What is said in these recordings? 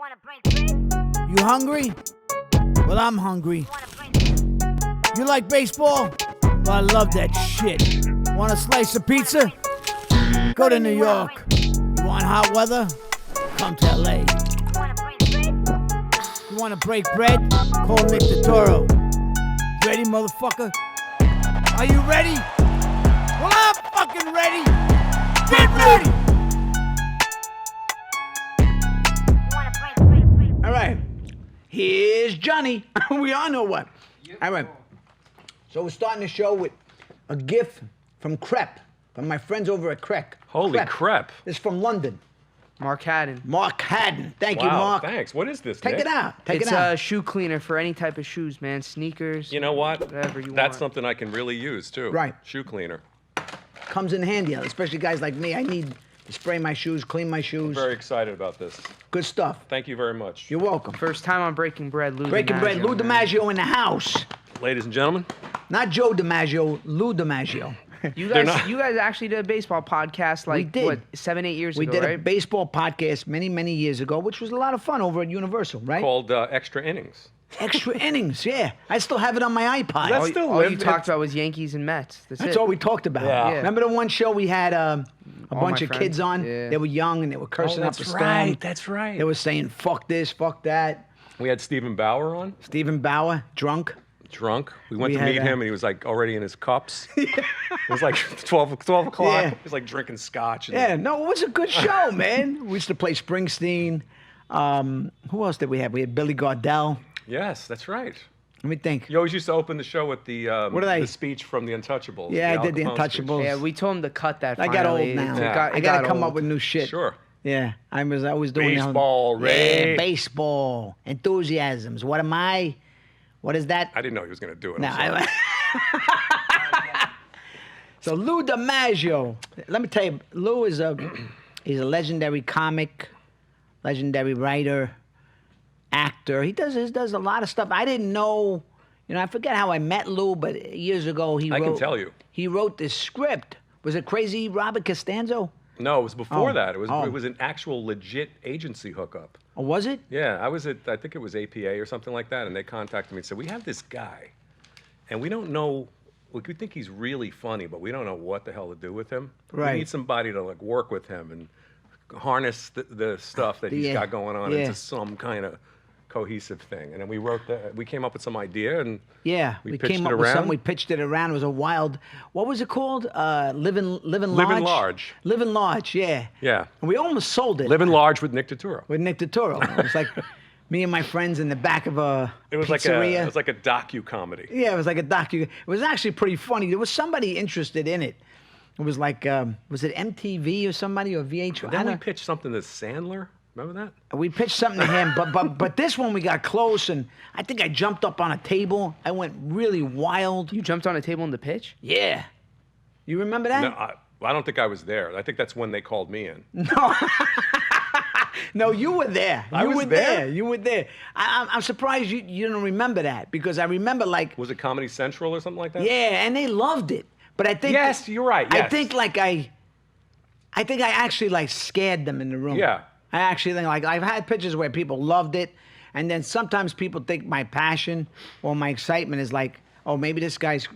You hungry? Well, I'm hungry. You like baseball? Well, I love that shit. Want a slice of pizza? Go to New York. You want hot weather? Come to LA. You want to break bread? Call Nick Turturro. Ready, motherfucker? Are you ready? Well, I'm fucking ready. Get ready! All right. Here's Johnny. We all know what. All right. So we're starting the show with a gift from Crepe, from my friends over at Crepe. Holy crap. This is from London. Mark Haddon. Mark Haddon. Thank you, Mark. Thanks. What is this, Take Nick? it out. Take It's it out. a shoe cleaner for any type of shoes, man. Sneakers. You know what? Whatever you want. That's something I can really use, too. Right. Shoe cleaner. Comes in handy, especially guys like me. I need to spray my shoes, clean my shoes. Very excited about this. Good stuff. Thank you very much. You're welcome. First time on Breaking Bread, Lou Breaking Bread, Lou man. DiMaggio in the house. Ladies and gentlemen. Not Joe DiMaggio, Lou DiMaggio. You They're guys, not- you guys actually did a baseball podcast like, did. what, 7-8 years We ago, did a right? baseball podcast many, many years ago, which was a lot of fun over at Universal, right? Called Extra Innings. Extra innings, yeah. I still have it on my iPod. That's all still all you lived. talked about was Yankees and Mets. That's That's it. all we talked about. Yeah. Yeah. Remember the one show we had a All bunch my of friends. kids on? Yeah. They were young and they were cursing up a storm. That's right. They were saying, fuck this, fuck that. We had Stephen Bauer on, Stephen Bauer, drunk. drunk. We went We to had meet that. him, and he was like already in his cups. It was like 12 o'clock. Yeah. He was like drinking scotch. And Yeah, no, it was a good show, man. We used to play Springsteen. Who else did we have? We had Billy Gardell. Yes, that's right. Let me think. You always used to open the show with the What did I- the speech from the Untouchables. Yeah, I did the Al Capone speech. Untouchables. Yeah, we told him to cut that I got old finally. now. It Yeah. got- I it gotta got come up old. with new shit. Sure. Yeah, I was doing Baseball, Ray. Yeah, baseball, enthusiasms. What am I? What is that? I didn't know he was going to do it. No, I'm sorry. So Lou DiMaggio, let me tell you, Lou is he's a legendary comic, legendary writer, actor. He does a lot of stuff. I didn't know, I forget how I met Lou, but years ago I can tell you. He wrote this script. Was it Crazy Robert Costanzo? No, it was before Oh. that. It Oh. was an actual legit agency hookup. Or was it? Yeah, I was at, I think it was APA or something like that, and they contacted me and said, we have this guy, and we don't know, we think he's really funny, but we don't know what the hell to do with him. Right. We need somebody to like work with him and harness the stuff that he's Yeah. got going on Yeah. into some kind of cohesive thing. And then we came up with some idea, and Yeah, we we pitched came it up with something. around. We pitched it around. It was a wild. What was it called? Living Large. Living Large. Living Large. Yeah. Yeah. And we almost sold it. Living Large with Nick Turturro. with Nick Turturro. It was like me and my friends in the back of a It was pizzeria. like a docu-comedy. Yeah, it was like a docu. It was actually pretty funny. There was somebody interested in it. It was like, was it MTV or somebody or VH? Then I we don't- pitched something to Sandler. Remember that? We pitched something to him, but this one we got close, and I think I jumped up on a table. I went really wild. You jumped on a table in the pitch? Yeah. You remember that? No, I don't think I was there. I think that's when they called me in. No, you were there. I You was were there? You were there. I'm surprised you don't remember that, because I remember like, Was it Comedy Central or something like that? yeah, and they loved it. But I think Yes, you're right, I yes. think like I actually like scared them in the room. Yeah. I actually think like I've had pictures where people loved it, and then sometimes people think my passion or my excitement is like, oh, maybe this guy's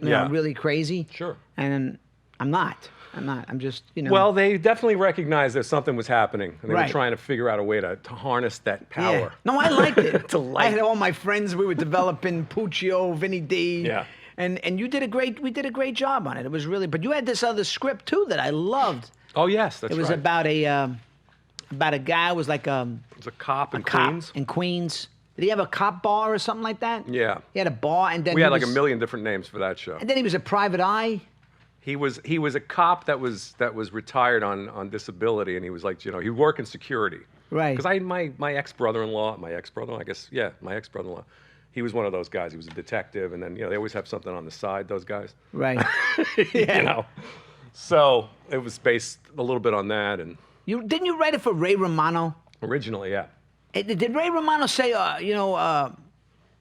Yeah. really crazy. Sure. And I'm not. I'm just, Well, they definitely recognized that something was happening, and they Right. were trying to figure out a way to harness that Yeah. power. No, I liked it. To I light. had all my friends. We were developing Puccio, Vinny D. Yeah. And we did a great job on it. It was really, but you had this other script too that I loved. Oh yes, that's It was right. about a guy who was like It was a cop in cop Queens. in Queens. Did he have a cop bar or something like that? Yeah. He had a bar, and then We he had like a was- million different names for that show. And then he was a private eye. He was a cop that was retired on disability, and he was like, he'd work in security. Right. Because my ex-brother-in-law, I guess, yeah, my ex-brother-in-law, he was one of those guys. He was a detective, and then they always have something on the side. Those guys, Right. So it was based a little bit on that, and Didn't you write it for Ray Romano? originally, yeah. Did Ray Romano say,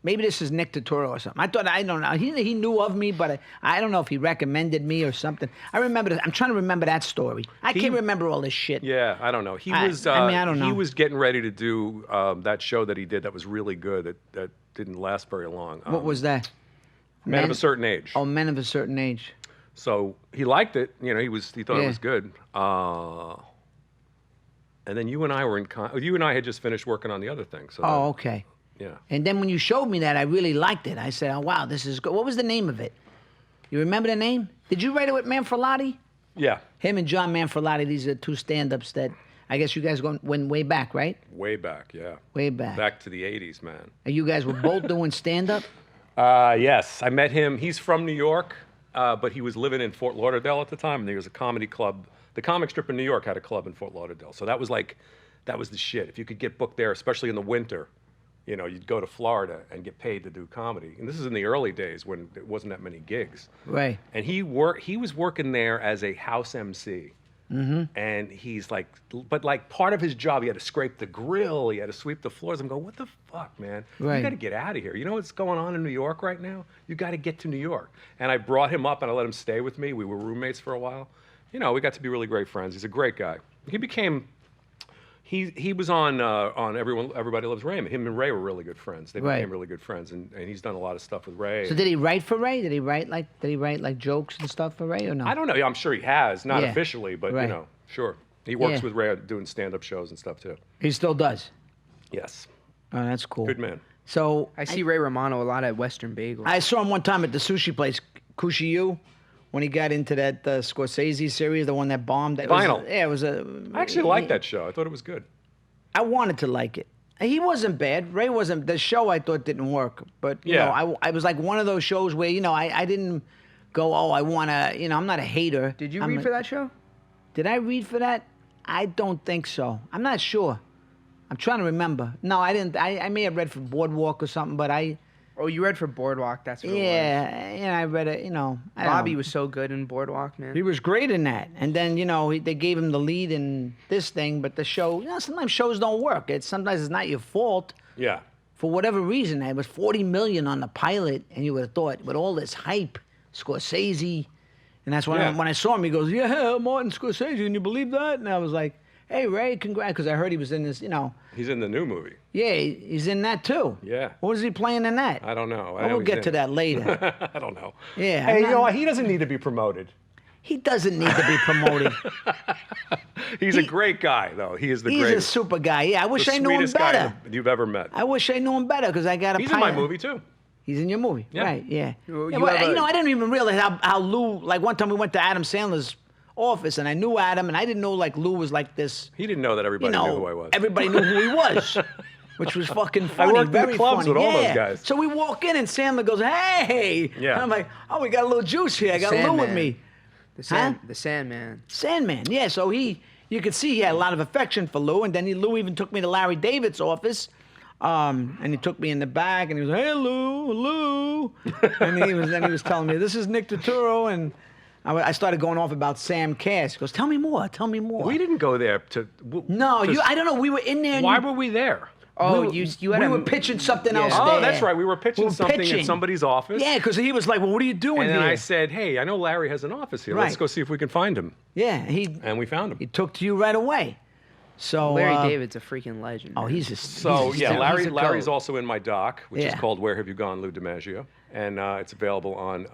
Maybe this is Nick Turturro or something. I don't know. He knew of me, but I don't know if he recommended me or something. I remember this. I'm trying to remember that story. I can't remember all this shit. Yeah, I don't know. He I was. mean, I don't know. He was getting ready to do that show that he did that was really good. That didn't last very long. What was that? Men of a Certain Age. Oh, Men of a Certain Age. So he liked it. You know, he thought it Yeah. was good. And then you and I were you and I had just finished working on the other thing. So Oh, okay. yeah. And then when you showed me that, I really liked it. I said, oh, wow, this is good. What was the name of it? You remember the name? Did you write it with Manfrotati? Yeah. Him and John Manfrotati, these are two stand-ups that I guess you guys went way back, right? Way back, yeah. Way back. Back to the 80s, man. And you guys were both doing stand-up? Yes, I met him. He's from New York, but he was living in Fort Lauderdale at the time, and there was a comedy club. The comic strip in New York had a club in Fort Lauderdale. So that was the shit. If you could get booked there, especially in the winter, you know, you'd go to Florida and get paid to do comedy. And this is in the early days when there wasn't that many gigs. Right. And he was working there as a house MC. Mm-hmm. And he's like, but like part of his job, he had to scrape the grill, he had to sweep the floors. I'm going, what the fuck, man? Right. You got to get out of here. You know what's going on in New York right now? You got to get to New York. And I brought him up and I let him stay with me. We were roommates for a while. You know, we got to be really great friends. He's a great guy. He became. He was on Everybody Loves Raymond. Him and Ray were really good friends. They Right. became really good friends, and he's done a lot of stuff with Ray. So did he write for Ray? Did he write like jokes and stuff for Ray or no? I don't know. I'm sure he has, not Yeah. officially, but Right. you know, sure. He works Yeah. with Ray doing stand-up shows and stuff too. He still does. Yes, Oh, that's cool. good man. So I see Ray Romano a lot at Western Bagel. I saw him one time at the sushi place, Kushiyu, when he got into that Scorsese series, the one that bombed. It was- Vinyl. Yeah, it was a. I actually liked that show. I thought it was good. I wanted to like it. He wasn't bad. Ray wasn't. The show I thought didn't work, but you Yeah. know, I was like one of those shows where I didn't go. Oh, I want to. You know, I'm not a hater. Did you I'm read a- for that show? Did I read for that? I don't think so. I'm not sure. I'm trying to remember. No, I didn't. I may have read for Boardwalk or something, but Oh, you read for Boardwalk. That's what it was. yeah, I read it. You know, I don't Bobby know. was so good in Boardwalk, man. He was great in that. And then, you know, they gave him the lead in this thing, but the show, you know, sometimes shows don't work. Sometimes it's not your fault. Yeah. For whatever reason, there was $40 million on the pilot, and you would have thought, with all this hype, Scorsese, and that's when, Yeah. when I saw him, he goes, yeah, Martin Scorsese, can you believe that? And I was like, hey, Ray, congrats, because I heard he was in this, you know. He's in the new movie. Yeah, he's in that too. Yeah. What was he playing in that? I don't know. I Well, know we'll he's get in to it. that later. I don't know. Yeah, Hey, I'm you not- know what? He doesn't need to be promoted. He doesn't need to be promoted. He's a great guy, though. He is the He's a greatest. super guy. Yeah, I wish the I knew him sweetest guy better. you've ever met. I wish I knew him better because I got a He's in my pilot. movie too. He's in your movie, Yeah. right? Yeah. You Yeah, but, have a- you know, I didn't even realize how Lou. Like one time we went to Adam Sandler's office, and I knew Adam, and I didn't know like Lou was like this. He didn't know that You everybody know, knew who I was. everybody knew who he was, which was fucking funny. worked in the very clubs funny. with all those Yeah. guys. So we walk in, and Sandler goes, "Hey!" Yeah. And I'm like, "Oh, we got a little juice here. I got Lou with Sandman. me." The Sandman. Sandman, yeah. So you could see he had a lot of affection for Lou, and then Lou even took me to Larry David's office, and he took me in the back, and he was like, "Hey, Lou," and he was telling me, "This is Nick Turturro," and I started going off about Sam Cass. He goes, "Tell me more, tell me more." We didn't go there to. No, to- I don't know. We were in there. And Why were we there? Oh, we were, you had we a- were pitching something Yeah. else Oh, there. that's right. We were pitching something in somebody's office. Yeah, because he was like, "Well, what are you doing And then here?" I said, "Hey, I know Larry has an office here. Let's Right. go see if we can find him." Yeah, And we found he him. took to you right away. So Larry David's a freaking legend. Oh, man. he's a So he's yeah, a- Larry. he's a Larry's goat. also in my doc, which is Yeah. called "Where Have You Gone, Lou DiMaggio," and it's available on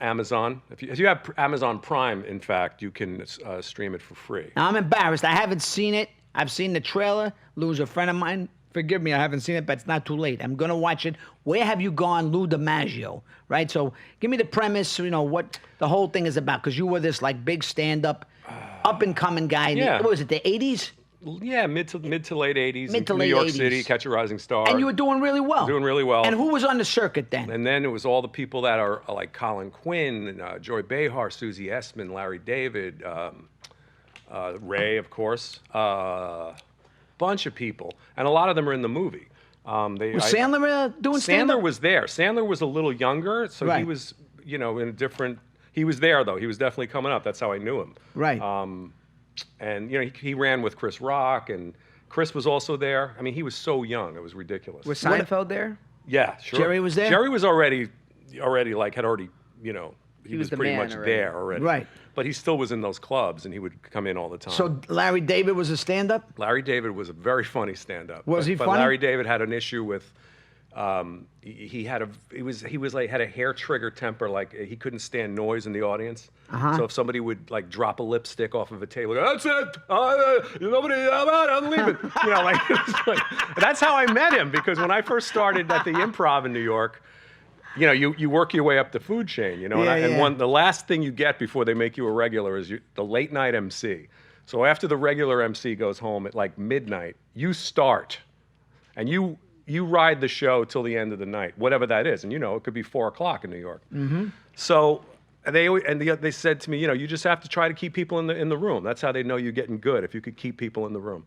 Amazon. If you have Amazon Prime, in fact, you can stream it for free. Now, I'm embarrassed. I haven't seen it. I've seen the trailer. Lou's a friend of mine. Forgive me, I haven't seen it, but it's not too late. I'm going to watch it. Where Have You Gone, Lou DiMaggio? Right? So give me the premise, you know, what the whole thing is about. Because you were this, like, big stand-up, up-and-coming guy. In Yeah. What was it, the 80s? Yeah, mid to late '80s. Mid to in late New York 80s. City, Catch a Rising Star. And you were doing really well. Doing really well. And who was on the circuit then? And then it was all the people that are like Colin Quinn, Joy Behar, Susie Essman, Larry David, Ray, of course, bunch of people, and a lot of them are in the movie. Was Sandler doing stand-up? Sandler was there. Sandler was a little younger, so he Right. was, you know, in a different. He was there though. He was definitely coming up. That's how I knew him. Right. And you know, he ran with Chris Rock, and Chris was also there. I mean, he was so young; it was ridiculous. Was Seinfeld there? Yeah, sure. Jerry was there? Jerry was already like had already, you know, he was the pretty man much already. there already. Right. But he still was in those clubs, and he would come in all the time. So Larry David was a stand-up? Larry David was a very funny stand-up. Was he but funny? Larry David had an issue with. He was like had a hair trigger temper, like he couldn't stand noise in the audience. So if somebody would like drop a lipstick off of a table, that's it. Nobody, I'm leaving. You know, like, that's how I met him, because when I first started at the Improv in New York, you know, you work your way up the food chain, you know, and the last thing you get before they make you a regular is the late night MC. So after the regular MC goes home at like midnight, you start, and you ride the show till the end of the night, whatever that is. And, you know, it could be 4 o'clock in New York. So they said to me, you know, you just have to try to keep people in the room. That's how they know you're getting good, if you could keep people in the room.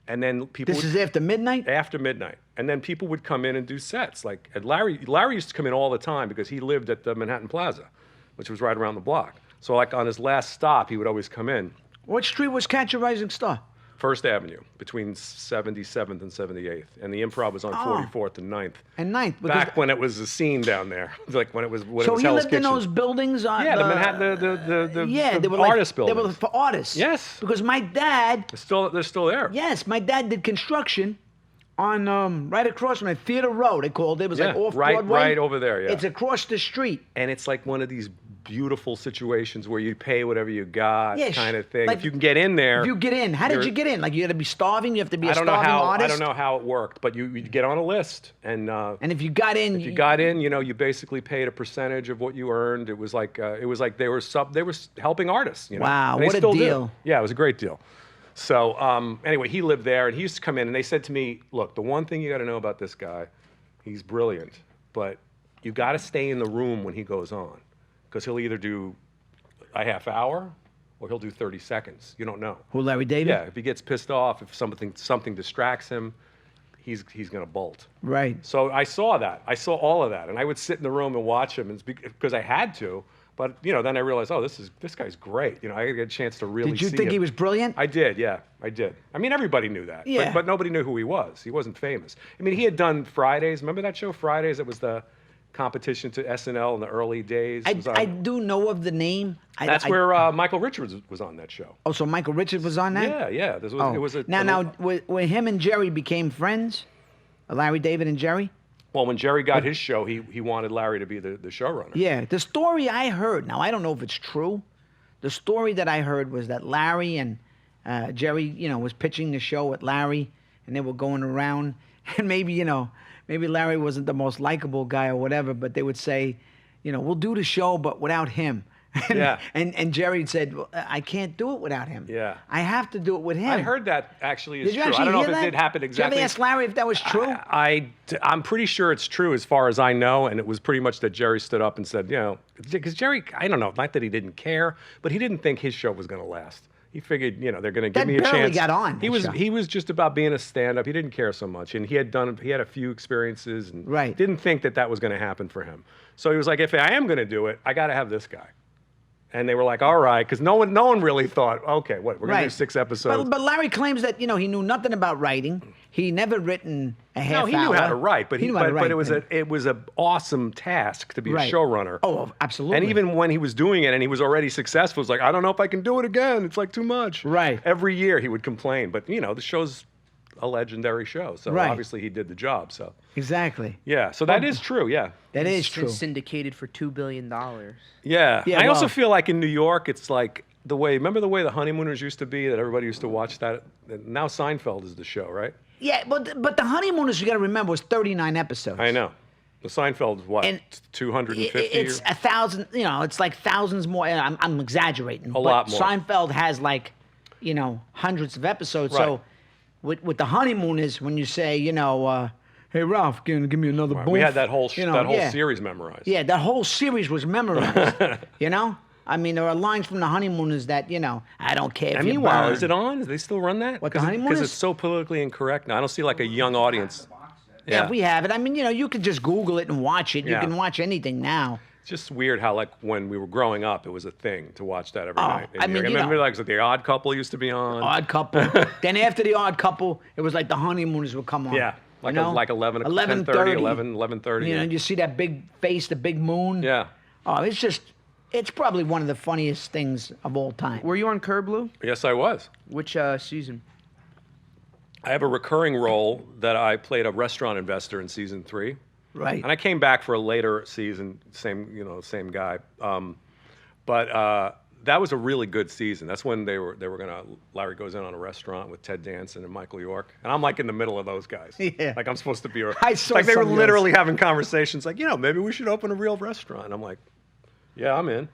And then people This is after midnight? after midnight. And then people would come in and do sets. Like, and Larry used to come in all the time because he lived at the Manhattan Plaza, which was right around the block. So like on his last stop, he would always come in. What street was Catch a Rising Star? First Avenue, between 77th and 78th. And the Improv was on 44th and 9th. And 9th. Back when it was a scene down there, like when it was So it was he Hell's lived in Kitchen. those buildings on Yeah, the Manhattan, the they were artist like, buildings. They were for artists. Yes. Because my dad, They're still there. yes, my dad did construction on right across from Theater Row, they called it. It was like off Broadway. Right over there, yeah. It's across the street. And it's like one of these beautiful situations where you pay whatever you got, Yeah, kind of thing. like, if you can get in there. If you get in, how did you're- you get in? Like you had to be starving? You have to be a I don't know starving how artist? I don't know how it worked, but you get on a list, and And if you got in, if you got in, you know, you basically paid a percentage of what you earned. It was like they were helping artists. You know? Wow, And they what a still do. deal. Yeah, it was a great deal. So anyway, he lived there, and he used to come in, and they said to me, "Look, the one thing you got to know about this guy, he's brilliant, but you got to stay in the room when he goes on, because he'll either do a half hour or he'll do 30 seconds. You don't know." Who, Larry David? Yeah, if he gets pissed off, if something distracts him, he's going to bolt. Right. So I saw that. I saw all of that, and I would sit in the room and watch him, because I had to. But you know, then I realized, oh, this guy's great. You know, I get a chance to really. Did you see think him. he was brilliant? I did, yeah, I did. I mean, everybody knew that. Yeah. But nobody knew who he was. He wasn't famous. I mean, he had done Fridays. Remember that show, Fridays? It was the competition to SNL in the early days. It was on- I do know of the name. That's where Michael Richards was on that show. Oh, so Michael Richards was on that? Yeah, yeah. This was, Oh. It was a now, when him and Jerry became friends, Larry David and Jerry? Well, when Jerry got his show, he wanted Larry to be the showrunner. Yeah, the story I heard, now I don't know if it's true. The story that I heard was that Larry and Jerry, you know, was pitching the show at Larry, and they were going around, and maybe, you know, maybe Larry wasn't the most likable guy or whatever, but they would say, you know, we'll do the show, but without him. And, Yeah. and Jerry said, well, I can't do it without him. Yeah. I have to do it with him. I heard that actually is Did you true. actually I don't know hear if that? it did happen exactly. Did you ever ask Larry if that was true? I'm pretty sure it's true as far as I know, and it was pretty much that Jerry stood up and said, you know, because Jerry, I don't know, not that he didn't care, but he didn't think his show was going to last. He figured, you know, they're going to give That me a barely chance. got on, He that was show. he was just about being a stand-up. He didn't care so much, and he had a few experiences, and Right. didn't think that was going to happen for him. So he was like, if I am going to do it, I got to have this guy. And they were like, all right, because no one really thought, okay, we're going to do 6 episodes. But Larry claims that, you know, he knew nothing about writing. He never written a half hour. No, he knew how to write, but knew how to write, it was an awesome task to be Right. a showrunner. Oh, absolutely. And even when he was doing it and he was already successful, it was like, I don't know if I can do it again. It's like too much. Right. Every year he would complain, but you know, the show's a legendary show, so Right. obviously he did the job. So Exactly. yeah, so that is true. Yeah. That is It's been true. syndicated for $2 billion. Yeah. Yeah, I also well- feel like in New York, it's like remember the way the Honeymooners used to be, that everybody used to watch that? Now Seinfeld is the show, right? Yeah, but the Honeymooners, you got to remember, was 39 episodes. I know. The Seinfeld is what, And 250? It's 1,000, you know, it's like thousands more. And I'm exaggerating. But lot more. Seinfeld has like, you know, hundreds of episodes. Right. So with the Honeymooners, when you say, you know, hey, Ralph, give me another Right, booth. we had that whole You know, yeah. series memorized. Yeah, that whole series was memorized. You know? I mean, there are lines from the Honeymooners that, you know, I don't care if And you meanwhile, burn. is it on? Do they still run that? What, the Because Honeymooners? it's so politically incorrect now. I don't see like a young audience. Yeah, we have it. I mean, you know, you could just Google it and watch it. You Yeah. can watch anything now. It's just weird how like when we were growing up, it was a thing to watch that every night. I mean, you remember know. like the Odd Couple used to be on. Odd Couple. Then after the Odd Couple, it was like the Honeymooners would come on. Yeah. Like, you know? like 11, 11:30. 10:30, 11:30. You know, you see that big face, the big moon. Yeah. Oh, it's probably one of the funniest things of all time. Were you on Curb, Lou? Yes, I was. Which season? I have a recurring role that I played a restaurant investor in season 3. Right. And I came back for a later season, same guy. But that was a really good season. That's when they were gonna. Larry goes in on a restaurant with Ted Danson and Michael York, and I'm like in the middle of those guys. Yeah. Like I'm supposed to be. I saw like they were some of literally having conversations, like maybe we should open a real restaurant. I'm like, yeah, I'm in.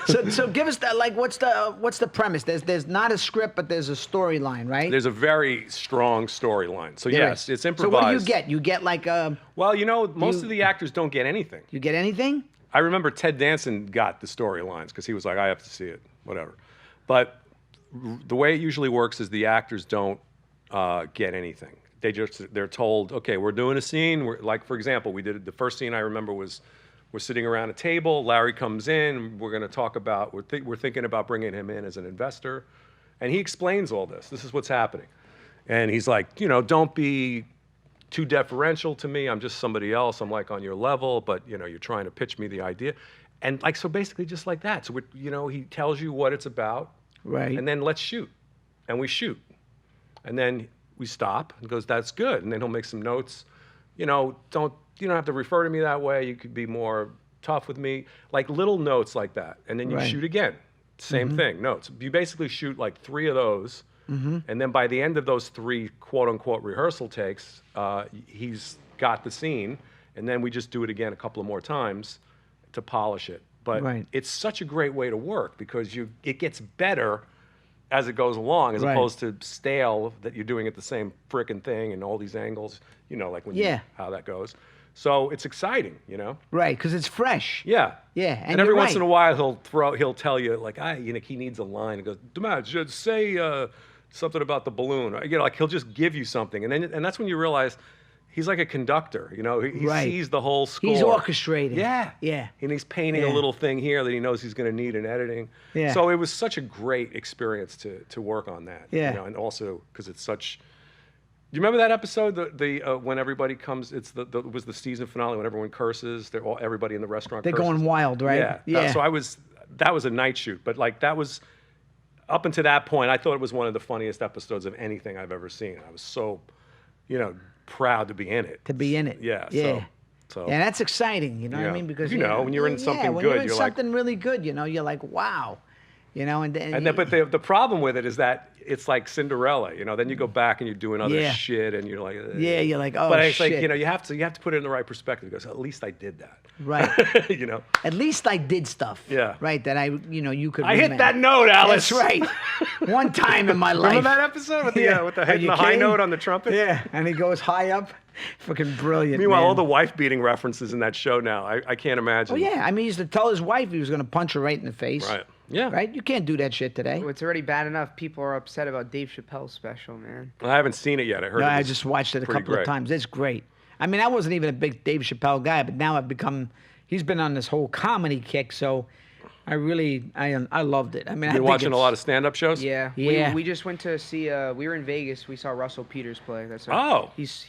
So give us that. Like, what's the premise? There's not a script, but there's a storyline, right? There's a very strong storyline. So yes, it's improvised. So what do you get? You get like a. Well, most of the actors don't get anything. You get anything? I remember Ted Danson got the storylines because he was like, I have to see it, whatever. But the way it usually works is the actors don't get anything. They're told, okay, we're doing a scene. Like, for example, we did the first scene I remember was we're sitting around a table. Larry comes in. We're going to talk about, we're thinking about bringing him in as an investor. And he explains all this. This is what's happening. And he's like, don't be too deferential to me. I'm just somebody else. I'm like on your level, but you're trying to pitch me the idea. And like, so basically just like that. So, he tells you what it's about. Right. And then let's shoot. And we shoot. And then we stop and goes, that's good. And then he'll make some notes. You don't have to refer to me that way. You could be more tough with me. Like little notes like that. And then you shoot again. Same thing, notes. You basically shoot like 3 of those. And then by the end of those 3 quote unquote rehearsal takes, he's got the scene. And then we just do it again a couple of more times to polish it. But it's such a great way to work because it gets better as it goes along, as opposed to stale that you're doing it the same frickin' thing and all these angles, like when how that goes. So it's exciting, Right, because it's fresh. Yeah. Yeah, and every once in a while he'll tell you like, he needs a line. He goes, DiMaggio, say something about the balloon. Like he'll just give you something, and that's when you realize he's like a conductor. He sees the whole score. He's orchestrating. Yeah. Yeah. And he's painting a little thing here that he knows he's going to need in editing. Yeah. So it was such a great experience to work on that. Yeah. And also because it's such. Do you remember that episode? When everybody comes, it was the season finale when everyone curses. Everybody in the restaurant. They're curses. going wild, right? Yeah. So that was a night shoot, but like that was. Up until that point, I thought it was one of the funniest episodes of anything I've ever seen. I was so, proud to be in it. Yeah. Yeah. So. Yeah, that's exciting. You know what I Yeah. mean? Because when you're in something when good, you're in you're something really good, you're like, wow. But the problem with it is that it's like Cinderella, Then you go back and you're doing other shit, and you're like, you're like, oh, but it's shit. like you have to put it in the right perspective. Because at least I did that, right? At least I did stuff, yeah, right. That you could. I hit that note, Alice. That's right. One time in my life. Remember that episode with the hitting the high note on the trumpet? Yeah, and he goes high up. Freaking brilliant. Meanwhile, man. all the wife beating references in that show now, I can't imagine. Oh yeah, I mean, he used to tell his wife he was going to punch her right in the face. Right. Yeah. Right? You can't do that shit today. Well, it's already bad enough. People are upset about Dave Chappelle's special, man. I haven't seen it yet. I heard No, it I was just watched it a pretty couple great. of times. It's great. I mean, I wasn't even a big Dave Chappelle guy, but now I've become. He's been on this whole comedy kick, so I loved it. I mean, You've been watching a lot of stand-up shows? Yeah. Yeah. We just went to see. We were in Vegas. We saw Russell Peters play. That's Oh. He's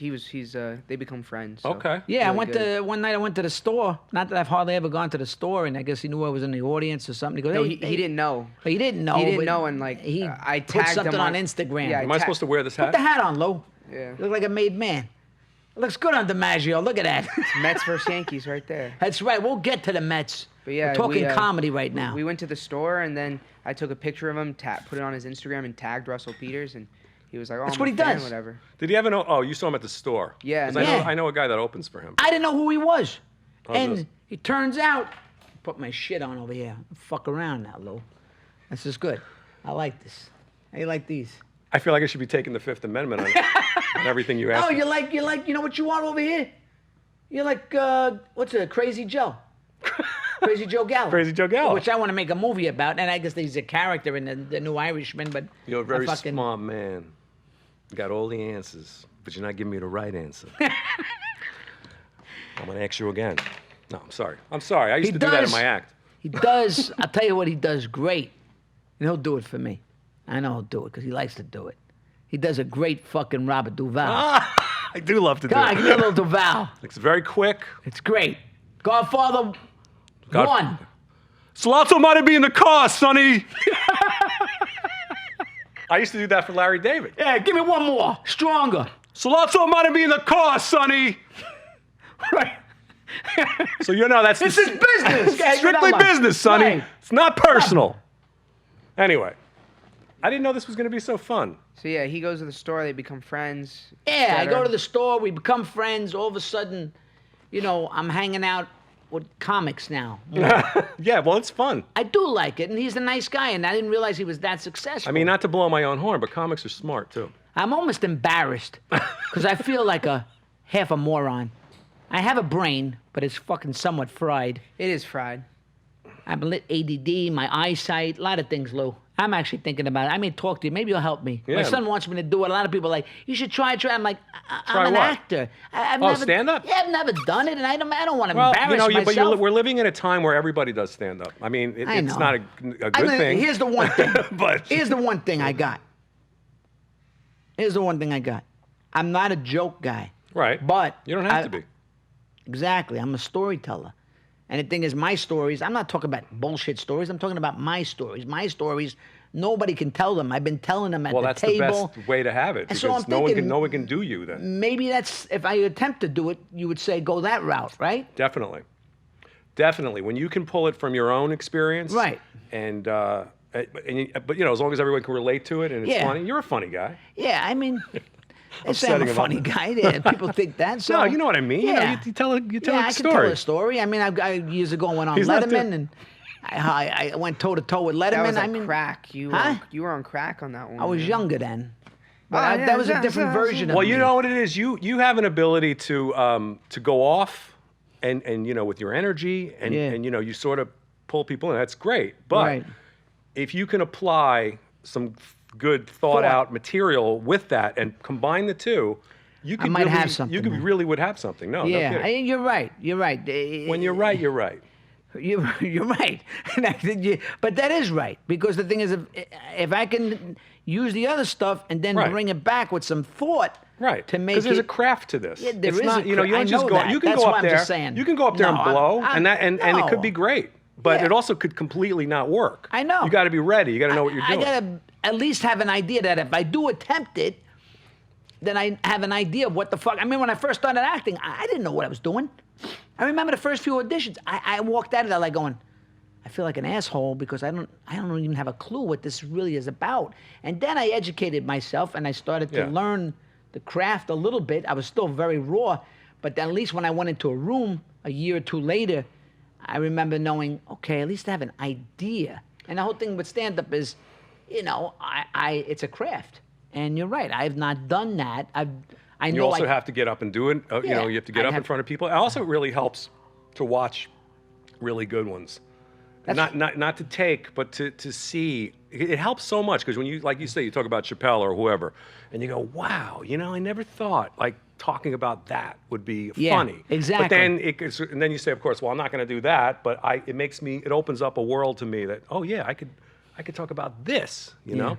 they become friends. So Okay. Yeah, really one night I went to the store. Not that I've hardly ever gone to the store, and I guess he knew I was in the audience or something. He goes, No, hey, he didn't know. But he didn't know. He didn't but know, and like he I put tagged something him on Instagram. Yeah, Am I supposed to wear this hat? Put the hat on, Lou. Yeah. You look like a made man. It looks good on DiMaggio. Look at that. Mets versus Yankees right there. That's right. We'll get to the Mets. But yeah, we're talking comedy right now. We went to the store, and then I took a picture of him, put it on his Instagram, and tagged Russell Peters, and he was like, "Oh, That's I'm what a he fan," does. Whatever. Did he have Oh, you saw him at the store. Yeah. 'Cause Yeah. I know a guy that opens for him. I didn't know who he was. How's And this? it turns out, put my shit on over here. Fuck around now, Lou. This is good. I like this. How you like these? I feel like I should be taking the Fifth Amendment on everything you asked. Oh, you like, you know what you want over here? You're like, what's it, Crazy Joe? Crazy Joe Gallo. Crazy Joe Gallo. Which I want to make a movie about, and I guess he's a character in the New Irishman, but... You're a very fucking- smart man. You got all the answers, but you're not giving me the right answer. I'm going to ask you again. No, I'm sorry. I used to do that in my act. He does. I'll tell you what he does great. And he'll do it for me. I know he'll do it because he likes to do it. He does a great fucking Robert Duvall. I do love to do Come on, it. give me a little Duvall. It's very quick. It's great. Godfather God- 1. Salazzo might be in the car, Sonny. I used to do that for Larry David. Yeah, give me one more. Stronger. Salazzo might be in the car, Sonny. Right. So you know that's This is business. Okay, strictly get out my- business, Sonny. Right. It's not personal. Anyway, I didn't know this was going to be so fun. So yeah, he goes to the store. They become friends. Yeah, I etc. go to the store. We become friends. All of a sudden, you know, I'm hanging out with comics now. Yeah, well, it's fun. I do like it, and he's a nice guy, and I didn't realize he was that successful. I mean, not to blow my own horn, but comics are smart too. I'm almost embarrassed because I feel like half a moron. I have a brain, but it's fucking somewhat fried. It is fried. I'm ADD, my eyesight, a lot of things, Lou. I'm actually thinking about it. I may talk to you. Maybe you'll help me. Yeah. My son wants me to do it. A lot of people are like, you should try. I'm like, Try I'm an what? actor. I've Oh, never, stand-up? Yeah, I've never done it, and I don't want to Well, embarrass you know, myself. we're living in a time where everybody does stand up. I mean, I it's know. not a good thing. Here's the one thing. But Here's the one thing I got. Here's the one thing I got. I'm not a joke guy. right, But you don't have to be. Exactly. I'm a storyteller. And the thing is, my stories, I'm not talking about bullshit stories. I'm talking about my stories. My stories, nobody can tell them. I've been telling them at Well, the that's table. the best way to have it And because so I'm no thinking- one can do you then. Maybe that's, if I attempt to do it, you would say go that route, right? Definitely. When you can pull it from your own experience, Right. but you know, as long as everyone can relate to it and it's Yeah. funny, you're a funny guy. Yeah, I mean, they say I'm Upsetting a about funny that. guy. Yeah, people think that. So, No, you know what I mean. Yeah. You know, you tell Yeah, a I story. can tell a story. I mean, I years ago went on He's not Letterman, too- and I went toe to toe with Letterman. That was I like mean, crack. You Huh? you were on crack on that one. I was man. younger then. But Oh, yeah, that was a yeah, different yeah, version of Well, me. you know what it is. You have an ability to go off, and you know, with your energy, and Yeah. and you know, you sort of pull people in. That's great. But Right. if you can apply some good thought out material with that and combine the two, you could might really, have something You could then. really would have something. No, Yeah, no kidding. you're right. You're right. When you're right, you're right. You're right. And I think but that is right because the thing is, if I can use the other stuff and then Right. bring it back with some thought, Right. to make Because there's it. a craft to this. Yeah, there it's is not, a you know, cra- you don't I just know go. that. You can That's go what up I'm there. just saying. You can go up there No, and blow, I'm- and it could be no. great. But Yeah. it also could completely not work. I know. You got to be ready. You got to know what you're doing. I gotta at least have an idea that if I do attempt it, then I have an idea of what the fuck. I mean, when I first started acting, I didn't know what I was doing. I remember the first few auditions. I walked out of there like going, I feel like an asshole because I don't even have a clue what this really is about. And then I educated myself and I started to Yeah. learn the craft a little bit. I was still very raw, but then at least when I went into a room a year or two later, I remember knowing, okay, at least I have an idea. And the whole thing with stand-up is, you know, it's a craft. And you're right, I have not done that. I You know also have to get up and do it. You know, Yeah, you have to get I up in have- front of people. It also really helps to watch really good ones. Not to take, but to see. It helps so much because when you, like you say, you talk about Chappelle or whoever, and you go, wow, you know, I never thought like talking about that would be Yeah, funny. exactly. But then and then you say, of course, well, I'm not going to do that, but it opens up a world to me that, oh yeah, I could talk about this, you know.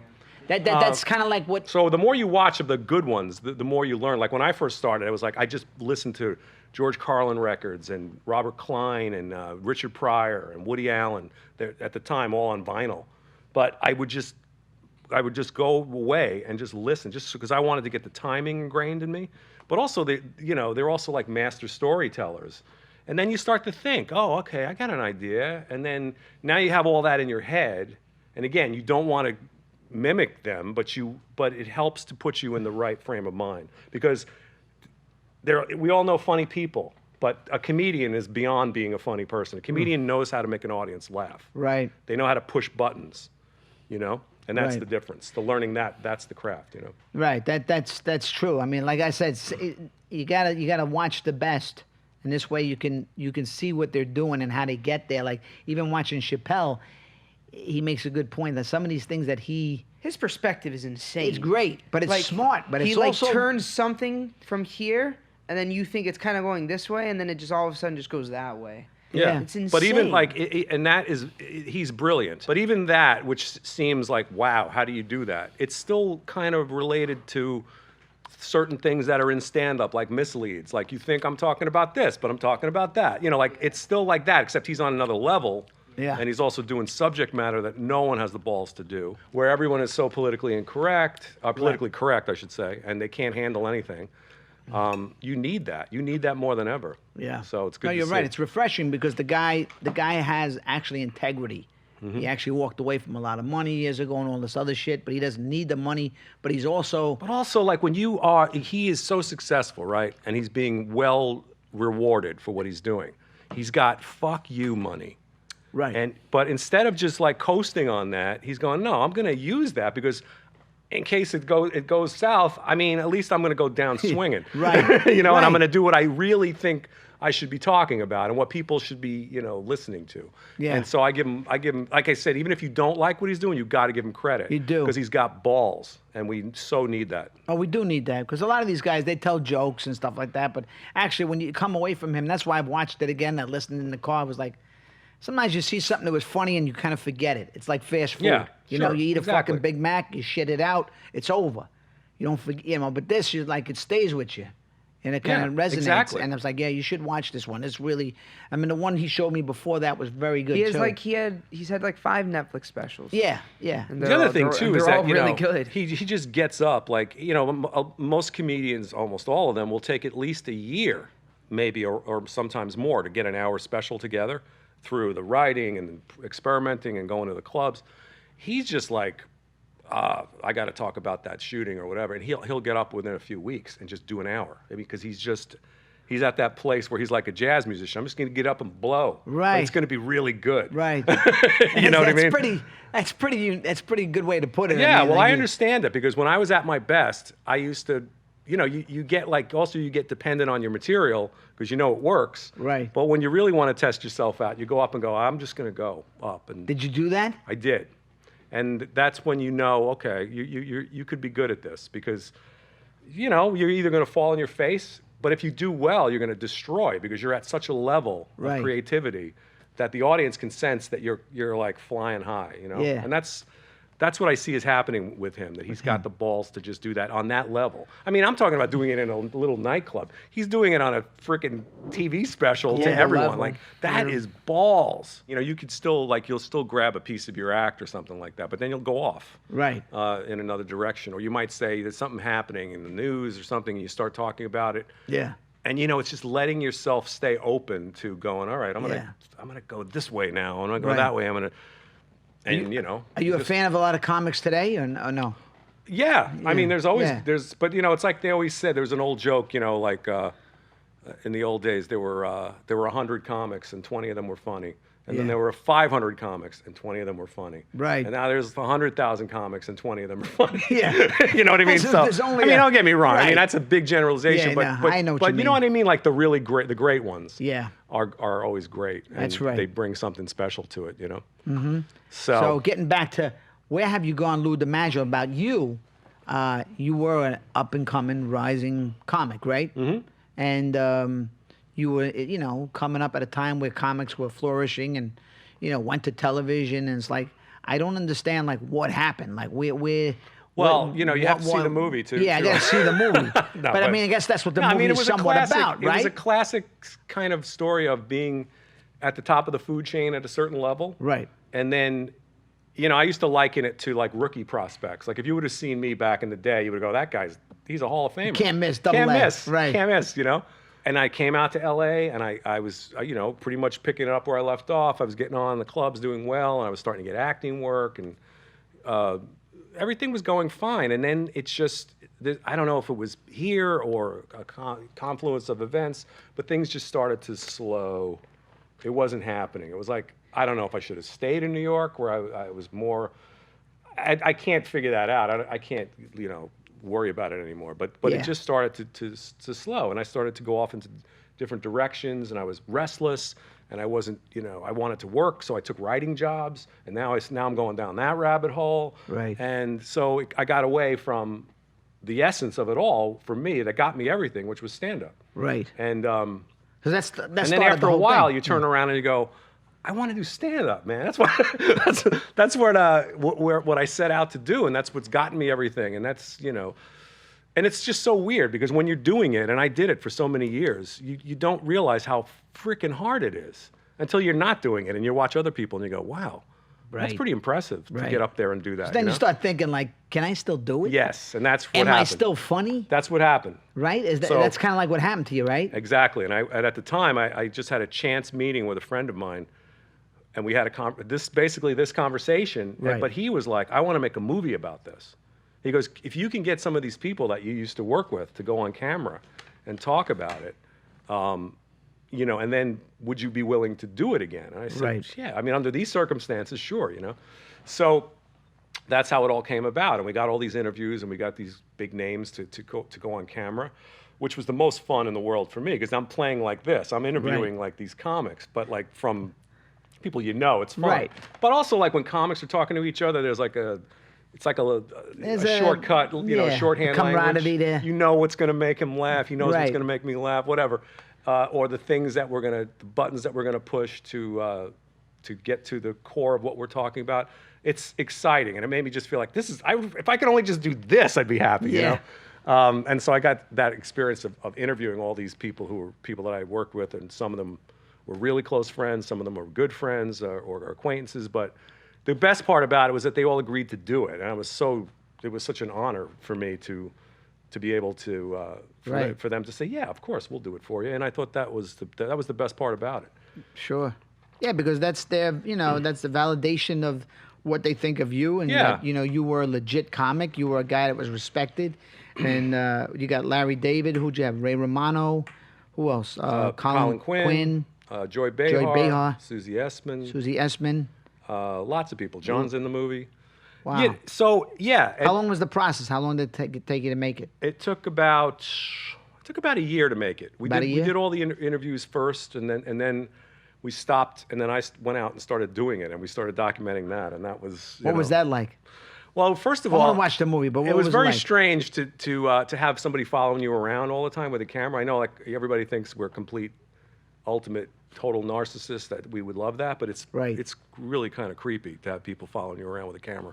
That's kind of like what. So the more you watch of the good ones, the more you learn. Like when I first started, I was like, I just listened to George Carlin records and Robert Klein and Richard Pryor and Woody Allen. They're, at the time, all on vinyl. But I would just go away and just listen, just because I wanted to get the timing ingrained in me. But also, they're also like master storytellers. And then you start to think, oh, okay, I got an idea. And then now you have all that in your head. And again, you don't want to mimic them, but it helps to put you in the right frame of mind because we all know funny people, but a comedian is beyond being a funny person. A comedian knows how to make an audience laugh. Right. They know how to push buttons, you know, and that's Right. the difference. The learning that's the craft, you know. Right. That's true. I mean, like I said, you gotta watch the best, and this way you can see what they're doing and how they get there. Like even watching Chappelle, he makes a good point that some of these things that His perspective is insane. it's great, but it's Like, smart. But he it's like also turns something from here, and then you think it's kind of going this way, and then it just all of a sudden just goes that way. Yeah. It's insane. But even like, he's brilliant. But even that, which seems like, wow, how do you do that? It's still kind of related to certain things that are in stand-up, like misleads. Like, you think I'm talking about this, but I'm talking about that. You know, like, it's still like that, except he's on another level. Yeah. And he's also doing subject matter that no one has the balls to do, where everyone is so politically incorrect, politically correct, I should say, and they can't handle anything. You need that. You need that more than ever. Yeah. So it's good No, to you're see. right. It's refreshing because the guy has actually integrity. He actually walked away from a lot of money years ago and all this other shit, but he doesn't need the money. But he's also... But also, like, he is so successful, right? And he's being well rewarded for what he's doing. He's got fuck you money. Right. But instead of just like coasting on that, he's going, no, I'm going to use that because in case it goes south, I mean, at least I'm going to go down swinging. Right. You know, Right. and I'm going to do what I really think I should be talking about and what people should be, listening to. Yeah. And so I give him, like I said, even if you don't like what he's doing, you got to give him credit. You do. Because he's got balls, and we so need that. Oh, we do need that because a lot of these guys, they tell jokes and stuff like that. But actually, when you come away from him, that's why I've watched it again. I listened in the car. I was like, sometimes you see something that was funny and you kind of forget it. It's like fast food. Yeah, You know, sure, you eat a exactly. fucking Big Mac, you shit it out, it's over. You don't forget, but this, you like, it stays with you. And it kind Yeah, of resonates. exactly. And I was like, yeah, you should watch this one. It's really, I mean, the one he showed me before that was very good, He's too. had like 5 Netflix specials. Yeah, yeah. And The they're other all- thing they're- too they're is that all really good. he just gets up like most comedians, almost all of them, will take at least a year, maybe or sometimes more, to get an hour special together through the writing and experimenting and going to the clubs. He's just like, I got to talk about that shooting or whatever, and he'll get up within a few weeks and just do an hour. I mean, because he's at that place where he's like a jazz musician. I'm just going to get up and blow. Right. But it's going to be really good. Right. You know what I mean? That's pretty good way to put it. Yeah, mean, well, like I understand it because when I was at my best, I used to, you get like, also you get dependent on your material because it works. Right. But when you really want to test yourself out, you go up and go, I'm just going to go up. And Did you do that? I did. And that's when okay, you could be good at this because, you're either going to fall on your face, but if you do well, you're going to destroy because you're at such a level Right. of creativity that the audience can sense that you're like flying high, Yeah. And that's what I see is happening with him, that he's got the balls to just do that on that level. I mean, I'm talking about doing it in a little nightclub. He's doing it on a freaking TV special Yeah, to the everyone. level. Like, that is balls. You could still, you'll still grab a piece of your act or something like that, but then you'll go off. Right. In another direction. Or you might say there's something happening in the news or something, and you start talking about it. Yeah. And it's just letting yourself stay open to going, all right, I'm gonna go this way now. I'm gonna go Right. that way. I'm gonna, and Are you a fan of a lot of comics today, or no? Yeah, I mean, there's always Yeah. but it's like they always said. There was an old joke, like in the old days, there were 100 comics and 20 of them were funny. And then Yeah. there were 500 comics, and 20 of them were funny. Right. And now there's 100,000 comics, and 20 of them are funny. Yeah. You know what I mean? There's only don't get me wrong. I Right. mean, that's a big generalization. Yeah, but, no, I know what but you know mean. what I mean? Like the really great, the great ones. Yeah. Are always great. And That's right. They bring something special to it. Mm-hmm. So getting back to where have you gone, Lou DiMaggio? About you, you were an up and coming, rising comic, right? Mm-hmm. And you were, coming up at a time where comics were flourishing, and went to television, and it's like I don't understand what happened, like where. Well, you have to see the movie too. Yeah, I got to see the movie. but I mean, I guess that's what the movie it is was somewhat a classic, about, right? It was a classic kind of story of being at the top of the food chain at a certain level. Right. And then, I used to liken it to like rookie prospects. Like if you would have seen me back in the day, you would go, he's a Hall of Famer. Can't miss, double Can't A. miss. Right. Can't miss, And I came out to LA and I was, pretty much picking it up where I left off. I was getting on in the clubs, doing well, and I was starting to get acting work, and everything was going fine. And then it's just, I don't know if it was here or a confluence of events, but things just started to slow. It wasn't happening. It was like, I don't know if I should have stayed in New York where I was more, I can't figure that out. I can't, worry about it anymore. But Yeah. it just started to slow, and I started to go off into different directions, and I was restless, and I wasn't, I wanted to work, so I took writing jobs, and now I'm going down that rabbit hole. Right. And so I got away from the essence of it all for me that got me everything, which was stand-up. Right. And Because that's and then started after the a whole while, thing. you turn around and you go, I want to do stand-up, man. That's what that's what I set out to do, and that's what's gotten me everything. And that's And it's just so weird because when you're doing it, and I did it for so many years, you don't realize how freaking hard it is until you're not doing it and you watch other people and you go, wow, that's Right. pretty impressive to Right. get up there and do that. Then you you know? start thinking like, can I still do it? Yes, and that's what Am happened. I still funny? That's what happened. Right? So- That's kind of like what happened to you, right? Exactly. And at the time, I just had a chance meeting with a friend of mine, and we had this conversation. Right. But he was like, I want to make a movie about this. He goes, if you can get some of these people that you used to work with to go on camera and talk about it, you know, and then would you be willing to do it again? And I said, Right. yeah. I mean, under these circumstances, sure, you know. So that's how it all came about. And we got all these interviews and we got these big names to go on camera, which was the most fun in the world for me because I'm playing like this. I'm interviewing like these comics, but like from people you know, it's fun. Right. But also like when comics are talking to each other, there's like it's like a shortcut, you know, yeah, shorthand camaraderie language. there. You know what's going to make him laugh. He knows what's Right. going to make me laugh, whatever. Or the things that the buttons that we're going to push to get to the core of what we're talking about. It's exciting, and it made me just feel like if I could only just do this, I'd be happy, you Yeah. know? And so I got that experience of interviewing all these people who were people that I worked with, and some of them were really close friends, some of them were good friends or acquaintances, but the best part about it was that they all agreed to do it, and it was such an honor for me to be able to Right. for them to say, yeah, of course, we'll do it for you, and I thought that was the best part about it. Sure. Yeah, because that's their, that's the validation of what they think of you, and Yeah. that, you were a legit comic. You were a guy that was respected, and you got Larry David. Who'd you have? Ray Romano. Who else? Colin Quinn, Joy Behar, Behar. Susie Essman, Susie Essman. lots of people. John's in the movie. Wow. Yeah, so yeah, How long was the process? How long did it take you to make it? it took about a year to make it. About a year? We did all the interviews first, and then we stopped, and then I went out and started doing it, and we started documenting that, and that was What was that like? Well, first of I all, want to watch the movie, but what it was very it like? strange to have somebody following you around all the time with a camera. I know, like everybody thinks we're complete, ultimate, total narcissists, that we would love that, but it's Right. it's really kind of creepy to have people following you around with a camera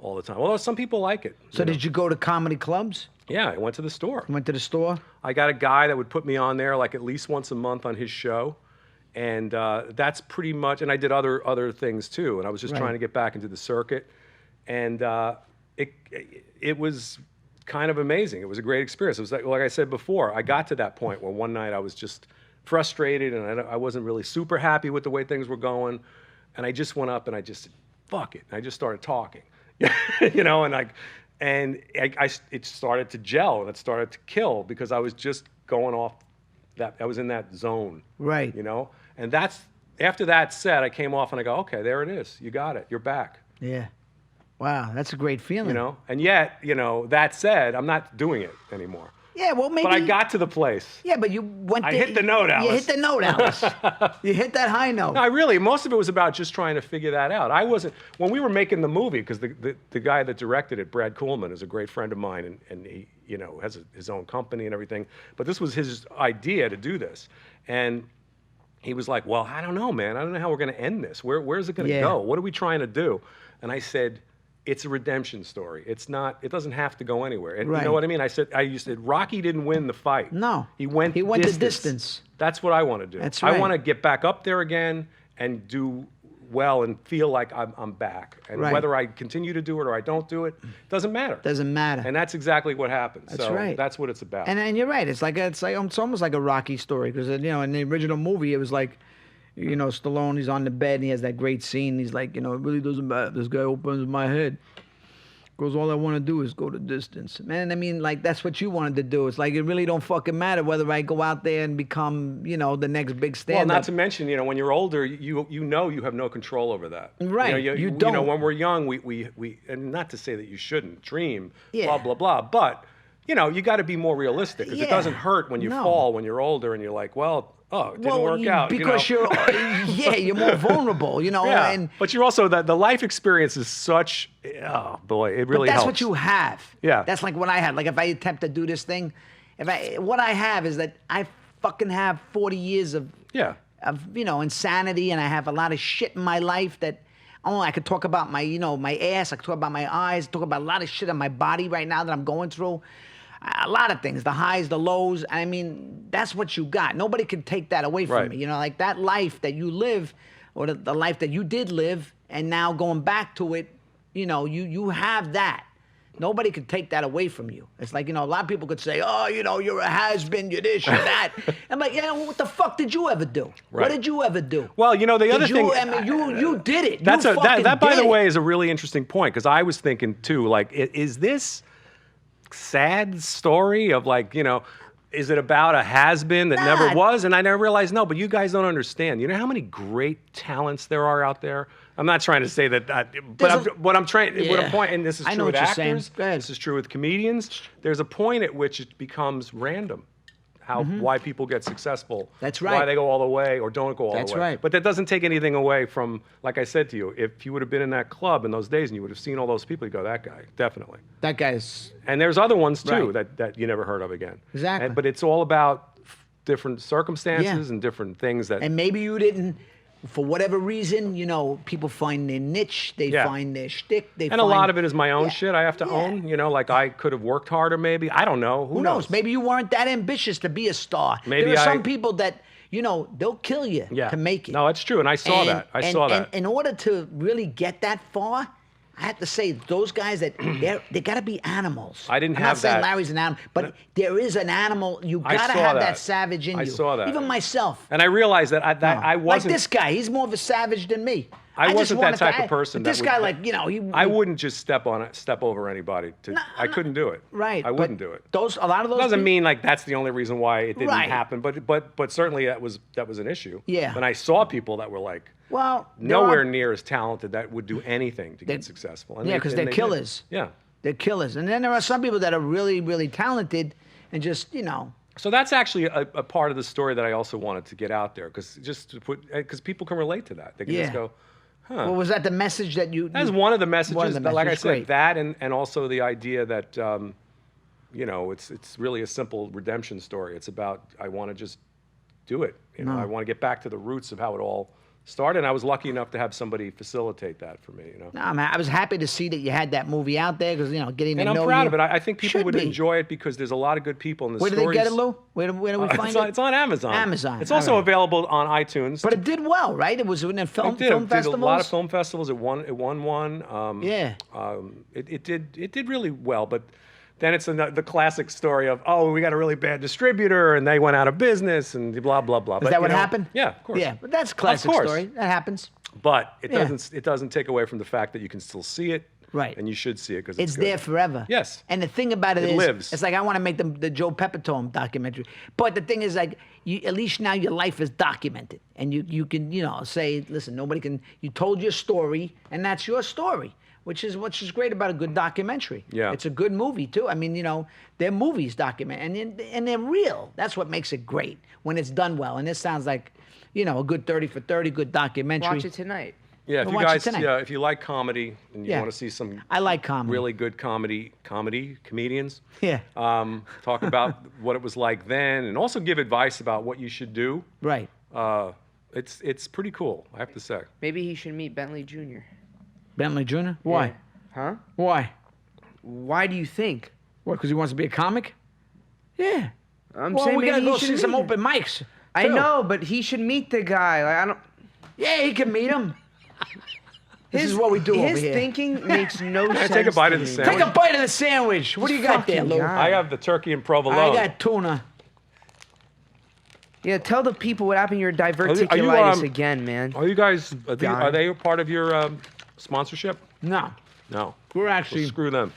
all the time. Although some people like it. So did you go to comedy clubs? Yeah, I went to the store. Went to the store? I got a guy that would put me on there like at least once a month on his show, and that's pretty much. And I did other things too. And I was just Right. trying to get back into the circuit, and it was kind of amazing. It was a great experience. It was like I said before. I got to that point where one night I was just frustrated, and I wasn't really super happy with the way things were going, and I just went up and I just said, "Fuck it!" And I just started talking, you know, it started to gel and it started to kill because I was just going off that. I was in that zone, Right. you know, and after that set, I came off and I go, "Okay, there it is. You got it. You're back." Yeah. Wow, that's a great feeling. You know, and yet, you know, that said, I'm not doing it anymore. Yeah, well, maybe. But I got to the place. Yeah, but you went. I hit the note, You Alice. hit the note, Alice. You hit that high note. No, most of it was about just trying to figure that out. When we were making the movie, because the guy that directed it, Brad Coolman, is a great friend of mine, and he, you know, has his own company and everything. But this was his idea to do this. And he was like, well, I don't know, man. I don't know how we're going to end this. Where's it going to Yeah. go? What are we trying to do? And I said, it's a redemption story. It doesn't have to go anywhere. And you Right. know what I mean? I said, Rocky didn't win the fight. No. He went the distance. That's what I want to do. That's I right. want to get back up there again and do well and feel like I'm back. And Right. whether I continue to do it or I don't do it, doesn't matter. Doesn't matter. And that's exactly what happened. That's so right. that's what it's about. And you're right. It's almost like a Rocky story because in the original movie it was like, Stallone, he's on the bed and he has that great scene. He's like, it really doesn't matter. This guy opens my head. Goes, all I want to do is go the distance. Man, I mean, like, that's what you wanted to do. It's like, it really don't fucking matter whether I go out there and become, the next big Well, stand-up. not to mention, when you're older, you have no control over that. Right, You you know, don't. when we're young, we and not to say that you shouldn't dream, Yeah. blah, blah, blah, but, you got to be more realistic because it Yeah. doesn't hurt when you No. fall when you're older and you're like, well, it didn't work out. Because you're more vulnerable, Yeah, and but you're also, the life experience is such, oh boy, it really but that's helps. what you have. Yeah. That's like what I had. Like if I attempt to do this thing, what I have is that I fucking have 40 years of Yeah. insanity, and I have a lot of shit in my life that I could talk about my ass, I could talk about my eyes, talk about a lot of shit on my body right now that I'm going through. a lot of things, the highs, the lows. I mean, that's what you got. Nobody can take that away from Right. me. You know, like that life that you live, or the life that you did live, and now going back to it, you know, you have that. Nobody could take that away from you. It's like, you know, a lot of people could say, oh, you know, you're a has-been, you're this, you're that. I'm like, yeah, what the fuck did you ever do? Right. What did you ever do? Well, you know, the other thing. I mean, you did it. That's you that by did the it. way, is a really interesting point, because I was thinking too, like, is this sad story of, like, you know, is it about a has-been that never Nah. was? And I never realized, no, but you guys don't understand. You know how many great talents there are out there? I'm not trying to say that, There's what I'm trying, what Yeah. I'm point, and this is I know true with what you're saying. actors, Go ahead. this is true with comedians. There's a point at which it becomes random. Why people get successful. Mm-hmm. That's Why right. they go all the way or don't go all That's the way. right. But that doesn't take anything away from, like I said to you, if you would have been in that club in those days and you would have seen all those people, you go, that guy, definitely. That guy's... And there's other ones too Right. that you never heard of again. Exactly. But it's all about different circumstances and different things that. And maybe you didn't, for whatever reason, you know, people find their niche, they Yeah. find their shtick, they and find... a lot of it is my own Yeah. shit I have to Yeah. own. You know, like I could have worked harder maybe. I don't know. Who knows? Maybe you weren't that ambitious to be a star. Maybe there are I- some people that, you know, they'll kill you to make it. No, it's true. And I saw that. I saw that. And in order to really get that far, I have to say those guys that they got to be animals. I didn't I'm have not saying that. Larry's an animal, but there is an animal. You I got to saw have that that. savage in I you. saw that. Even myself. And I realized that I Like wasn't. this guy, he's more of a savage than me. I just wasn't that wanted type to- of person But that this would- guy, like, you know, I wouldn't just step over anybody. I couldn't do it. Right. I but wouldn't do it. A lot of those Doesn't people- mean like that's the only reason why it didn't Right. happen, but certainly that was an issue. Yeah. And I saw people that were like Well, there nowhere are- near as talented that would do anything to get successful. And Yeah, they- because and they're they did. killers. Yeah. They're killers. And then there are some people that are really, really talented and just, you know. So that's actually a part of the story that I also wanted to get out there, because people can relate to that. They can just Yeah. go, huh. Well, was that the message that you... That's you- one of the messages. One of the but like I messages, said, great. that and also the idea that you know, it's really a simple redemption story. It's about I want to just do it. You know, I want to get back to the roots of how it all started. And I was lucky enough to have somebody facilitate that for me. You know. No, man, I was happy to see that you had that movie out there because, you know, getting to And I'm know proud you of it. I think people should would be. enjoy it because there's a lot of good people in the Where do stories. they get it, Lou? Where do we find it? It's on Amazon. Amazon, It's also all right. available on iTunes. But it did well, right? It was in a film It did festivals. a lot of film festivals. It won one. Yeah. It did really well, but then it's the classic story of, oh, we got a really bad distributor and they went out of business and blah blah blah. Is that what happened? Yeah, of course. Yeah, but that's a classic course. story. That happens. But it Yeah. doesn't take away from the fact that you can still see it. Right. And you should see it because It's good. there forever. Yes. And the thing about it It is, lives. it's like I want to make the Joe Pepitone documentary. But the thing is, like, at least now your life is documented, and you can, you know, say, listen, nobody can. You told your story, and that's your story, which is great about a good documentary. Yeah. It's a good movie too. I mean, you know, they're movies document, and they're real. That's what makes it great when it's done well. And this sounds like, you know, a good 30 for 30, good documentary. Watch it tonight. Yeah, if We'll you watch it guys, tonight. if you like comedy and you Yeah. want to see some I like comedy. really good comedians, Yeah. talk about what it was like then, and also give advice about what you should do. Right. It's pretty cool, I have to say. Maybe he should meet Bentley Jr. Bentley Jr. Why? Yeah. Huh? Why? Why do you think? What? Because he wants to be a comic? Yeah. I'm Well, saying we maybe gotta he go should see some meet him. open mics. I too. know, but he should meet the guy. Like I don't. Yeah, he can meet him. This is what we do over His here. thinking makes no I sense. take a bite to of the me. sandwich? Take a bite of the sandwich. What do you got there, fucking Lou? guy. I have the turkey and provolone. I got tuna. Yeah, tell the people what happened to your Are diverticulitis you, again, man. Are you guys? Are God. they a part of your sponsorship? No, No. we're Well, actually. screw them.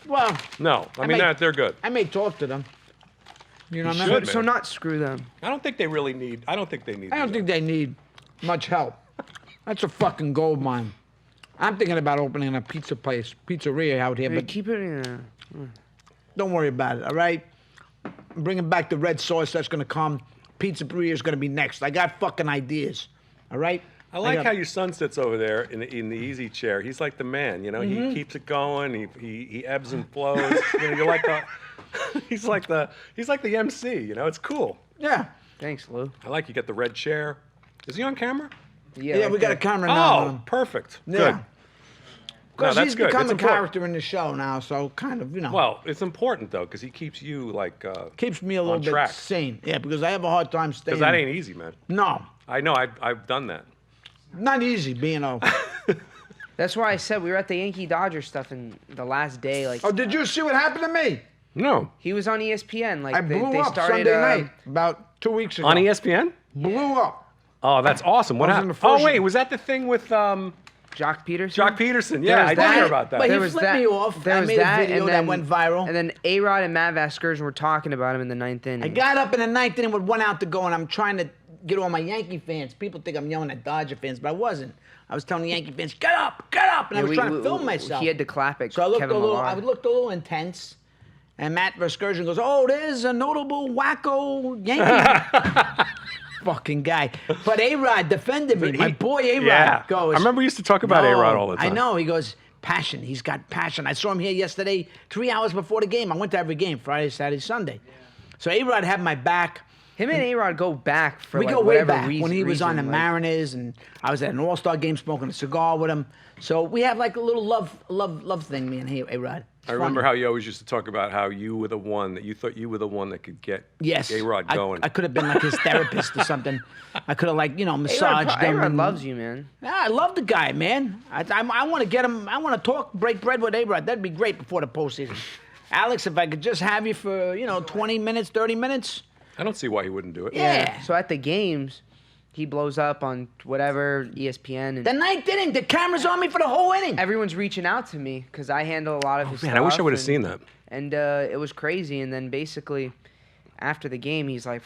Well, No, I mean may- they're good. I may talk to them. You know what I should, mean? man. So not screw them. I don't think they really need. I don't think they need. I don't think they need much help. That's a fucking gold mine. I'm thinking about opening a pizzeria out here, Hey, but keep it in. don't worry about it, all right? I'm bringing back the red sauce that's gonna come. Pizzeria is gonna be next. I got fucking ideas, all right? I like got- how your son sits over there in the easy chair. He's like the man, you know. Mm-hmm. He keeps it going. He ebbs and flows. You know, you're like the. he's like the MC. You know, it's cool. Yeah. Thanks, Lou. I like you got the red chair. Is he on camera? Yeah, right we got a there. camera now. Oh, perfect. Yeah. Good. Because that's he's good. become It's a important. character in the show now, so kind of, Well, it's important though, because he keeps you like keeps me a little on bit track. sane. Yeah, because I have a hard time staying. Because that ain't easy, man. No, I know. I've done that. not easy being a. That's why I said we were at the Yankee Dodger stuff in the last day. Like, Oh, did you see what happened to me? No. he was on ESPN. Like, I blew up Sunday night about 2 weeks ago. On ESPN? Blew up. Oh, that's awesome. What I was in happened? the first- Oh, wait, was that the thing with Jock Peterson. Jock Peterson? There Yeah, was I did that, hear about that. But There he was flipped that. me off. There I was made that, a video and that then- went viral. And then A-Rod and Matt Vasgersian were talking about him in the ninth inning. I got up in the ninth inning with 1 out to go, and I'm trying to get all my Yankee fans. People think I'm yelling at Dodger fans, but I wasn't. I was telling the Yankee fans, get up, and I was trying to film myself. He had to clap at So I looked Kevin a little. Millar. I looked a little intense, and Matt Vasgersian goes, "Oh, there's a notable wacko Yankee." Fucking guy. But A-Rod defended me. My boy A-Rod Yeah. goes. I remember we used to talk about A-Rod all the I time. know. He goes, passion. He's got passion. I saw him here yesterday, 3 hours before the game. I went to every game, Friday, Saturday, Sunday. So A-Rod had my back. Him and A-Rod go back for We like go way whatever back reason. when he was on the like- Mariners, and I was at an All-Star game smoking a cigar with him. So we have like a little love thing, me and A-Rod. It's I remember funny. how you always used to talk about how you were the one that you thought you were the one that could get Yes, A-Rod going. I could have been like his therapist or something. I could have massaged him. A-Rod and- loves you, man. Yeah, I love the guy, man. I want to get him. I want to break bread with A-Rod. That'd be great before the postseason. Alex, if I could just have you for 20 minutes, 30 minutes. I don't see why he wouldn't do it. Yeah. So at the games, he blows up on whatever ESPN, and The ninth inning, the camera's on me for the whole inning. everyone's reaching out to me because I handle a lot of his Man, stuff. I wish I would have and- seen that. And it was crazy. And then basically, after the game, he's like,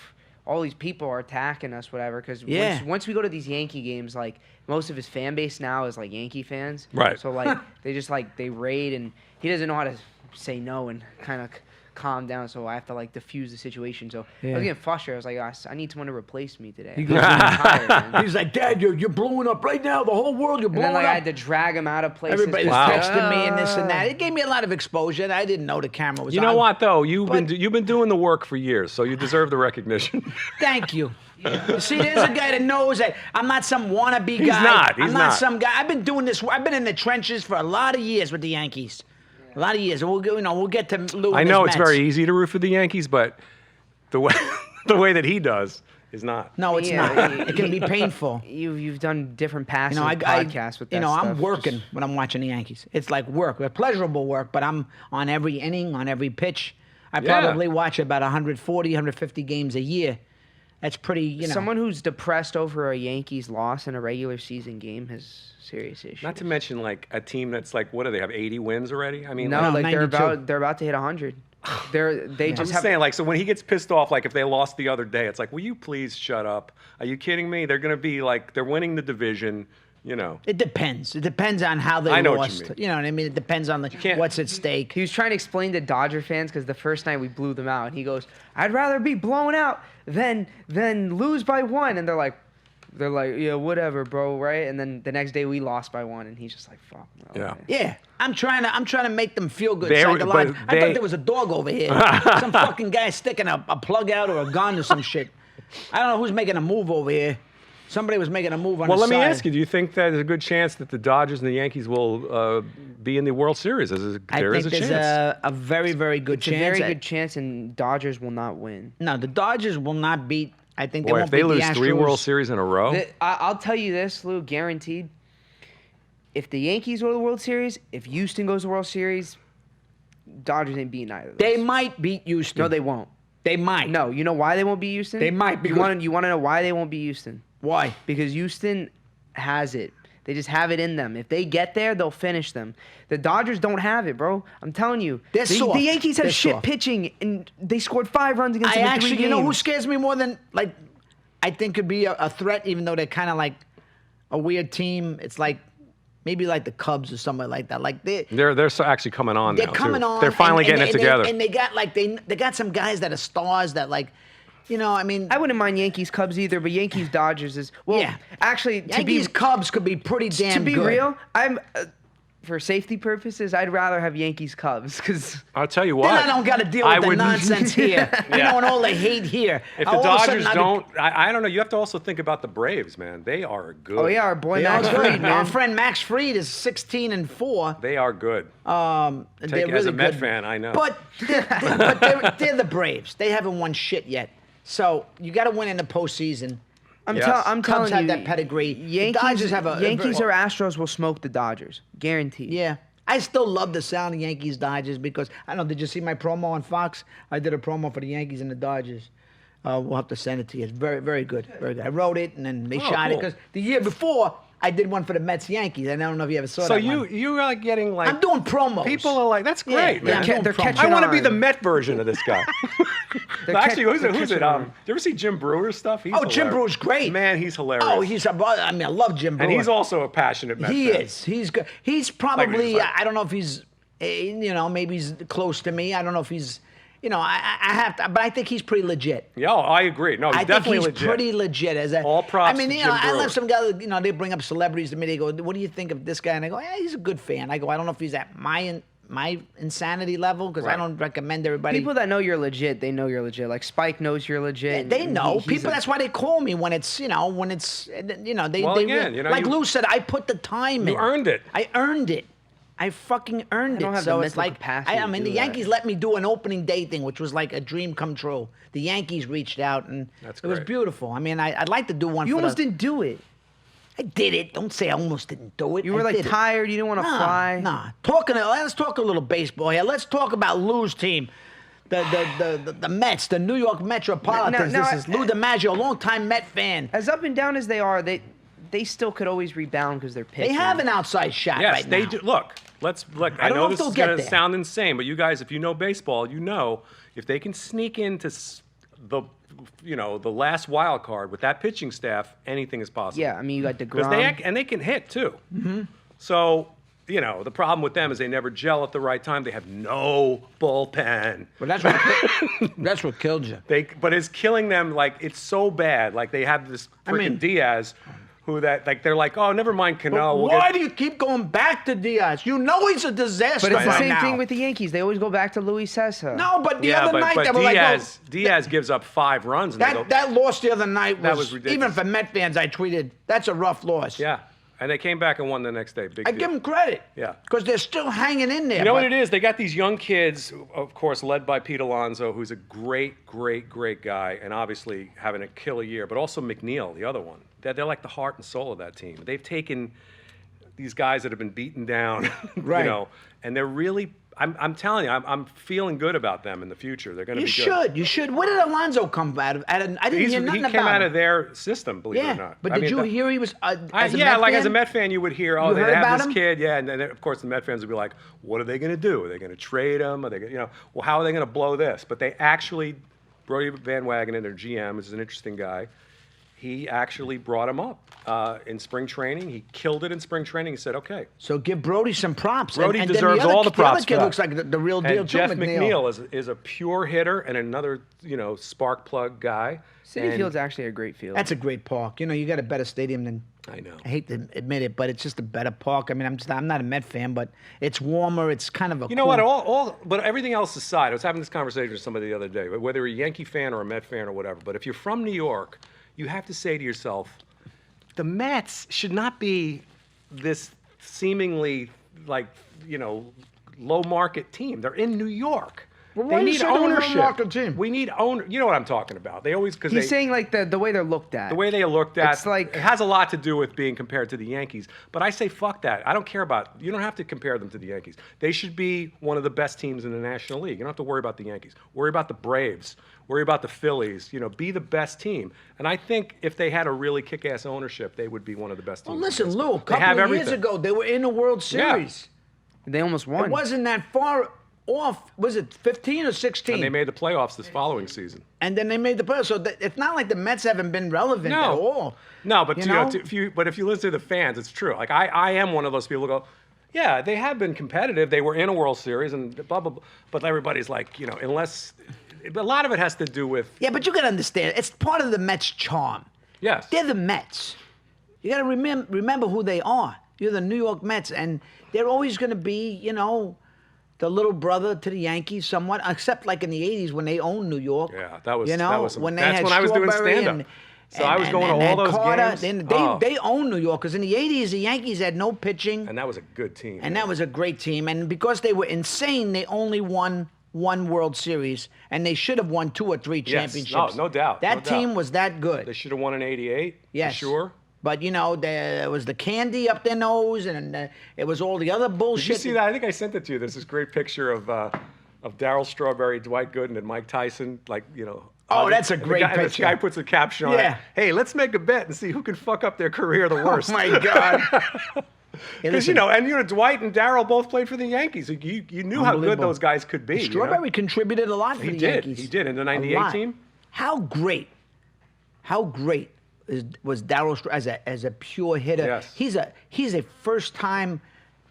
all these people are attacking us, whatever. Because Yeah. once we go to these Yankee games, like most of his fan base now is like Yankee fans. Right. So like they just like they raid, and he doesn't know how to say no and kind of calm down. So I have to like diffuse the situation. So I Yeah. was getting frustrated. I was like, I need someone to replace me today. goes- I'm tired, man. He's like, Dad, you're blowing up right now. The whole world, you're And blowing then like up. I had to drag him out of places. Everybody's Wow. texting me and this and that. It gave me a lot of exposure. I didn't know the camera was You on. know what though? You've But- been doing the work for years, so you deserve the recognition. Thank you. You see, there's a guy that knows that I'm not some wannabe guy. He's not. I'm He's not not. some guy. I've been doing this. I've been in the trenches for a lot of years with the Yankees. A lot of years. And we'll get to Lou. I and know his it's Mets. very easy to root for the Yankees, but the way the way that he does is not. No, it's Yeah, not. It can be painful. You've done different passive I podcasts with that I'm stuff. working Just- when I'm watching the Yankees. It's like work, a pleasurable work, but I'm on every inning, on every pitch. I Yeah. probably watch about 140, 150 games a year. That's pretty, Someone who's depressed over a Yankees loss in a regular season game has serious issues. Not to mention like a team that's like, what do they have? 80 wins already? I mean, no, like, like 92. they're about to hit 100. They I'm just just have saying, like, so when he gets pissed off, like if they lost the other day, it's like, will you please shut up? Are you kidding me? They're gonna be like, they're winning the division, It depends. It depends on how they I know what lost. you mean. You know what I mean? It depends on can't- what's at stake. He was trying to explain to Dodger fans because the first night we blew them out, and he goes, "I'd rather be blown out than lose by one." And they're like, "Yeah, whatever, bro, right?" And then the next day we lost by one, and he's just like, "Fuck." No, Yeah. man." Yeah, I'm trying to make them feel good They were- psychologically. but I thought they- there was a dog over here. Some fucking guy sticking a plug out or a gun or some shit. I don't know who's making a move over here. Somebody was making a move on Well, the let me side. ask you: do you think that there's a good chance that the Dodgers and the Yankees will be in the World Series? I There think is a there's chance. a very, very good It's a chance. very that- good chance, and Dodgers will not win. No, the Dodgers will not beat. I think they Boy, won't if they beat lose the Astros. 3 World Series in a row, I'll tell you this, Lou, guaranteed. If the Yankees go to the World Series, if Houston goes to the World Series, Dodgers ain't beating either of those. They might beat Houston. No, they won't. They might. No, you know why they won't beat Houston? They might, You because- want to know why they won't beat Houston? Why? Because Houston has it. They just have it in them. If they get there, they'll finish them. The Dodgers don't have it, bro. I'm telling you. They're soft. The Yankees have They're shit soft. pitching, and they scored 5 runs against I them in 3 actually, games. you know who scares me more than I think could be a threat, even though they're kind of like a weird team. It's like maybe like the Cubs or somewhere like that. Like they're actually coming on they're now. coming too. on. They're finally getting it together. And they got like they got some guys that are stars that like, I mean, I wouldn't mind Yankees Cubs either, but Yankees Dodgers is well. Yeah. Actually, Yankees Cubs could be pretty damn to be good. real, I'm for safety purposes, I'd rather have Yankees Cubs because I'll tell you what. Then I don't got to deal with the nonsense here. You know, and all the hate here. If the All of a Dodgers sudden, don't, I don't know. You have to also think about the Braves, man. They are good. oh yeah, our boy They are Max good. Fried, Our man. friend Max Fried is 16-4. They are good. They're really as a Met good. fan, I know. But they're the Braves. They haven't won shit yet. So you got to win in the postseason. I'm Yes. telling Cubs you, have that pedigree. The Yankees, Dodgers have a Yankees or Astros will smoke the Dodgers, guaranteed. Yeah. I still love the sound of Yankees Dodgers because I don't know. Did you see my promo on Fox? I did a promo for the Yankees and the Dodgers. We'll have to send it to you. It's very, very good. Very good. I wrote it and then they shot it cool. because the year before I did one for the Mets Yankees. I don't know if you ever saw So that you one. you are getting like I'm doing promos. people are like that's Yeah, great, yeah, man. I'm doing They're promos. catching I want to be on. the Met version of this guy. They're Actually, who's they're it? catching Did on. you ever see Jim Brewer's stuff? He's Oh, Jim hilarious. Brewer's great. Man, he's hilarious. Oh, I love Jim Brewer. and he's also a passionate Met He fan. is. He's good. He's probably. like- I don't know if he's. Maybe he's close to me. I don't know if he's. I have to, but I think he's pretty legit. Yeah, I agree. No, he's I think definitely he's legit. pretty legit as a. All props I mean, to you Jim know, I Brewer. love some guys. They bring up celebrities to me. They go, "What do you think of this guy?" And I go, "Yeah, he's a good fan." I go, "I don't know if he's at my insanity level because I Right. don't recommend everybody." People that know you're legit, they know you're legit. Like Spike knows you're legit. They know. He's People. a- That's why they call me when it's. They. Well, they again, you know, like you- Lou said, I put the time in. You earned it. I earned it. I fucking earned I don't it. have So the it's mental like capacity I to mean, do the that. Yankees let me do an opening day thing, which was like a dream come true. The Yankees reached out and That's it was great. beautiful. I mean, I'd like to do one. You for almost the, didn't do it. I did it. Don't say I almost didn't do it. You were I like did it. tired. You didn't want to fly. Nah. Let's talk a little baseball here. Let's talk about Lou's team. The Mets, the New York Metropolitans. Now, This is Lou DiMaggio, a longtime Met fan. As up and down as they are, they still could always rebound because they're pitching. They have an outside shot Yes, right they now. do. Look. I don't know know if this they'll is get going to there. sound insane, but you guys, if you know baseball, you know if they can sneak into the last wild card with that pitching staff, anything is possible. Yeah, I mean you got Because DeGrom. they can hit too. So the problem with them is they never gel at the right time. They have no bullpen. But that's what killed you. But it's killing them. Like it's so bad. Like they have this freaking mean- Diaz, who they're like, oh, never mind Cano. We'll Why get- do you keep going back to Diaz? You know he's a disaster But it's the right same now. thing with the Yankees. They always go back to Luis Cessa. No, but the Yeah, other night but they were like, Diaz gives up 5 runs. And they go, that loss the other night That was was ridiculous. even for Met fans. I tweeted that's a rough loss. yeah, and they came back and won the next day. Big I deal. give them credit. Yeah. because they're still hanging in there. You know but what it is? They got these young kids, of course, led by Pete Alonso, who's a great, great, great guy, and obviously having a killer year. But also McNeil, the other one. They're like the heart and soul of that team. They've taken these guys that have been beaten down, Right. and they're really. I'm telling you, I'm feeling good about them in the future. They're going to You be good. should. You should. Where did Alonso come out of? I didn't hear nothing He about came out him. of their system, believe it or Yeah, not. but I did mean, you hear he was? As a yeah, Met like fan? as a Met fan, you would hear, oh, You they heard have about this him? kid, yeah, and then of course the Met fans would be like, what are they going to do? Are they going to trade him? Are they, well, how are they going to blow this? But they actually, Brody Van Wagenen, their GM, is an interesting guy. He actually brought him up in spring training. He killed it in spring training. He said, okay. So give Brody some props. Brody and then deserves other, all the props The other kid for that. looks like the real deal And too. Jeff McNeil is a pure hitter and another, spark plug guy. City And- Field's actually a great field. That's a great park. You got a better stadium than. I know. I hate to admit it, but it's just a better park. I mean, I'm not a Met fan, but it's warmer. It's kind of a. You know what? But everything else aside, I was having this conversation with somebody the other day. But whether you're a Yankee fan or a Met fan or whatever, but if you're from New York, you have to say to yourself, the Mets should not be this seemingly low market team. They're in New York. Well, why they you need say they're a ownership. low-market team? We need owner. You know what I'm talking about? They always because He's saying like the way they're looked at. the way they are looked at, It's like- it has a lot to do with being compared to the Yankees. But I say, fuck that. I don't care about. You don't have to compare them to the Yankees. They should be one of the best teams in the National League. You don't have to worry about the Yankees. Worry about the Braves. Worry about the Phillies. Be the best team. And I think if they had a really kick-ass ownership, they would be one of the best teams. Well, in listen, baseball. Lou. A They couple have of years everything. ago, they were in the World Yeah. Series. They almost won. It wasn't that far off. Was it 15 or 16? And they made the playoffs this following season. And then they made the playoffs. So it's not like the Mets haven't been relevant at all. No, but You know? if you listen to the fans, it's true. Like I am one of those people who go, yeah, they have been competitive. They were in a World Series and blah blah blah. But everybody's like, unless a lot of it has to do with Yeah, but you got to understand, it's part of the Mets' charm. yes. They're the Mets. You got to remember who they are. You're the New York Mets, and they're always going to be, you know, the little brother to the Yankees, somewhat. Except like in the '80s when they owned New York. Yeah, that was. You know, that was some, when they that's had when I was doing Strawberry stand-up. So I was going to all those Carter, games. They owned New York because in the '80s the Yankees had no pitching, And that was a good team. and that was a great team. And because they were insane, they only won one World Series, and they should have won 2 or 3 championships. no doubt, That no doubt. team was that good. They should have won in '88. Yes. For sure. But you know, there was the candy up their nose, and it was all the other bullshit. Did you see that? I think I sent it to you. There's this great picture of Darryl Strawberry, Dwight Gooden, and Mike Tyson. Like, you know. Oh, that's a great and this picture. guy puts a caption on Yeah. it. Hey, let's make a bet and see who can fuck up their career the worst. Oh my God! Hey, Because listen, Dwight and Darryl both played for the Yankees. You knew how good Unbelievable. those guys could be. Strawberry contributed a lot for He the did. Yankees. He did in the A '98 lot. team. How great was Darryl as a pure hitter? Yes. He's a first time.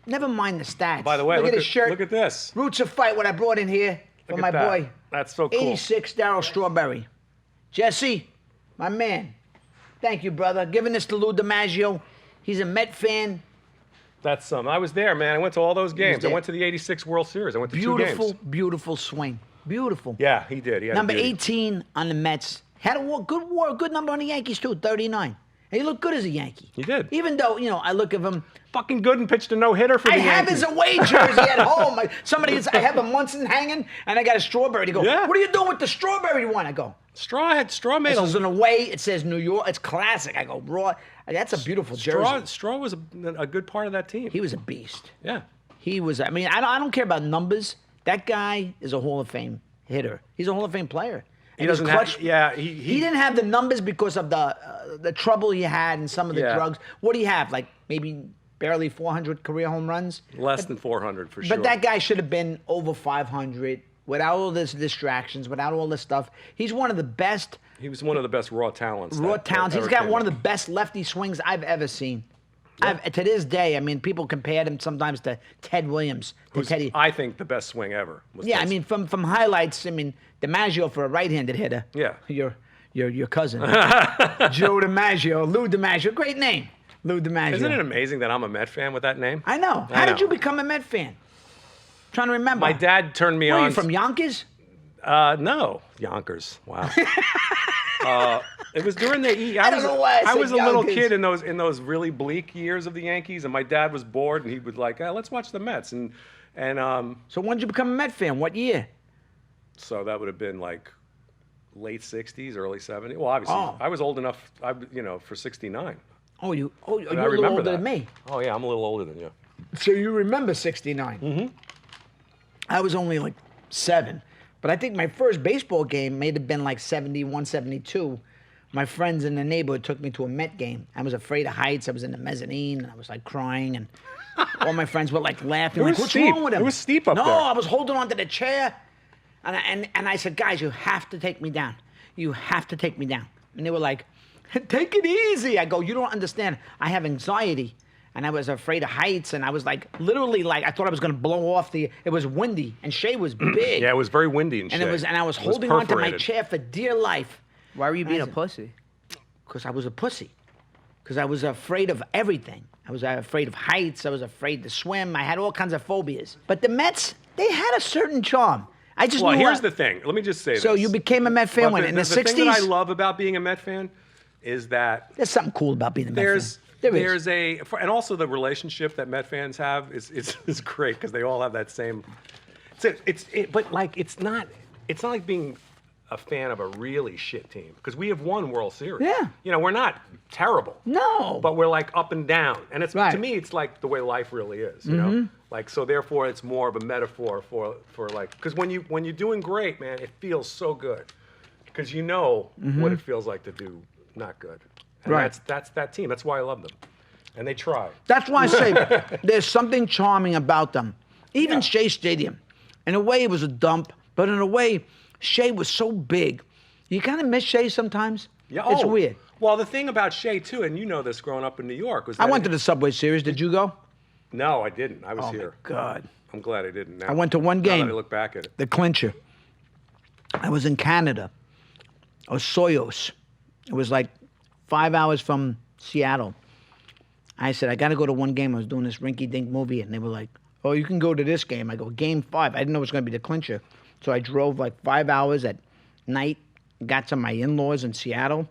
Never mind the stats. By the way, look at his shirt. Look at this. Roots of Fight. What I brought in here for Look my at that. boy. That's so cool. 86 Darryl Strawberry. Jesse, my man. Thank you, brother. Giving this to Lou DiMaggio. He's a Met fan. That's I was there, man. I went to all those games. I there. went to the '86 World Series. I went to 2 Beautiful, games. beautiful swing. Beautiful. Yeah, he did. He had a Number beauty. 18 on the Mets. Had a good number on the Yankees, too, 39. And he looked good as a Yankee. He did. Even though, you know, I look at him. Fucking good and pitched a no-hitter for the I have Yankees. his away jersey at home. I have a Munson hanging, and I got a Strawberry. They go, Yeah. what are you doing with the Strawberry one? I go, Straw made this is a an away. It says New York. It's classic. I go, raw. That's a beautiful jersey. Straw was a good part of that team. He was a beast. Yeah. He was, I mean, I don't care about numbers. That guy is a Hall of Fame hitter. He's a Hall of Fame player. He And his doesn't clutch, have. Yeah. He didn't have the numbers because of the trouble he had and some of the Yeah. drugs. What do you have? Like maybe barely 400 career home runs? Less than 400 for sure. But that guy should have been over 500 without all this distractions, without all this stuff. He's one of the best He was one of the best raw talents. raw that talents. He's ever got came one of in. the best lefty swings I've ever seen. To this day, I mean, people compared him sometimes to Ted Williams. Who's, Teddy. I think the best swing ever. Was Yeah, I Ted's. mean, from highlights, I mean, DiMaggio for a right-handed hitter. Yeah. Your cousin. Joe DiMaggio, Lou DiMaggio. Great name, Lou DiMaggio. Isn't it amazing that I'm a Met fan with that name? I know. I How did know. you become a Met fan? Trying to remember. My dad turned me Were on. you from Yonkers? No, Yonkers. Wow. It was during the. I don't know why I I said was a little Yonkers. kid in those really bleak years of the Yankees, and my dad was bored, and he would like, let's watch the Mets, and So when did you become a Met fan? What year? so that would have been like late '60s, early '70s. Well, obviously, Oh. I was old enough, for '69. You're I a little remember older that. than me. Oh yeah, I'm a little older than you. So you remember '69? Mm-hmm. I was only like 7, but I think my first baseball game may have been like '71, '72. My friends in the neighborhood took me to a Met game. I was afraid of heights. I was in the mezzanine, and I was like crying, and all my friends were like laughing. It Like, was what's steep. wrong with him? It was steep up no, there. I was holding onto the chair, and I said, guys, you have to take me down. You have to take me down. And they were like, take it easy. I go, you don't understand. I have anxiety. And I was afraid of heights, and I was like, literally, like I thought I was going to blow off the. It was windy, and Shea was big. Yeah, it was very windy and shit. And I was holding onto my perforated. chair for dear life, Why were you being a Imagine. pussy? because I was a pussy, because I was afraid of everything. I was afraid of heights. I was afraid to swim. I had all kinds of phobias. But the Mets, they had a certain charm. I just Well, knew. here's the thing. Let me just say this. So you became a Met fan But when in the thing that I '60s. love about being a Met fan is that There's something cool about being a Met fan. there's and also the relationship that Met fans have is great because they all have that same. But like it's not like being a fan of a really shit team because we have won World Series. Yeah. You know, we're not terrible. No. But we're like up and down, and it's Right. to me it's like the way life really is. You know, like so therefore it's more of a metaphor for like because when you're doing great, man, it feels so good because you know what it feels like to do not good. And Right. that's that team. That's why I love them, and they try. That's why I say there's something charming about them. Even Yeah. Shea Stadium. In a way, it was a dump, but in a way, Shea was so big. You kind of miss Shea sometimes. Yeah, It's weird. Well, the thing about Shea too, and you know this growing up in New York, was that I went to the Subway Series. Did you go? No, I didn't. I was Oh, my here. God. I'm glad I didn't. Now, I went to one now that game. I look back at it. The clincher. I was in Canada, or Soyos. It was like 5 hours from Seattle. I said, I got to go to one game. I was doing this rinky-dink movie, and they were like, oh, you can go to this game. I go, game 5. I didn't know it was going to be the clincher. So I drove like 5 hours at night, got to my in-laws in Seattle,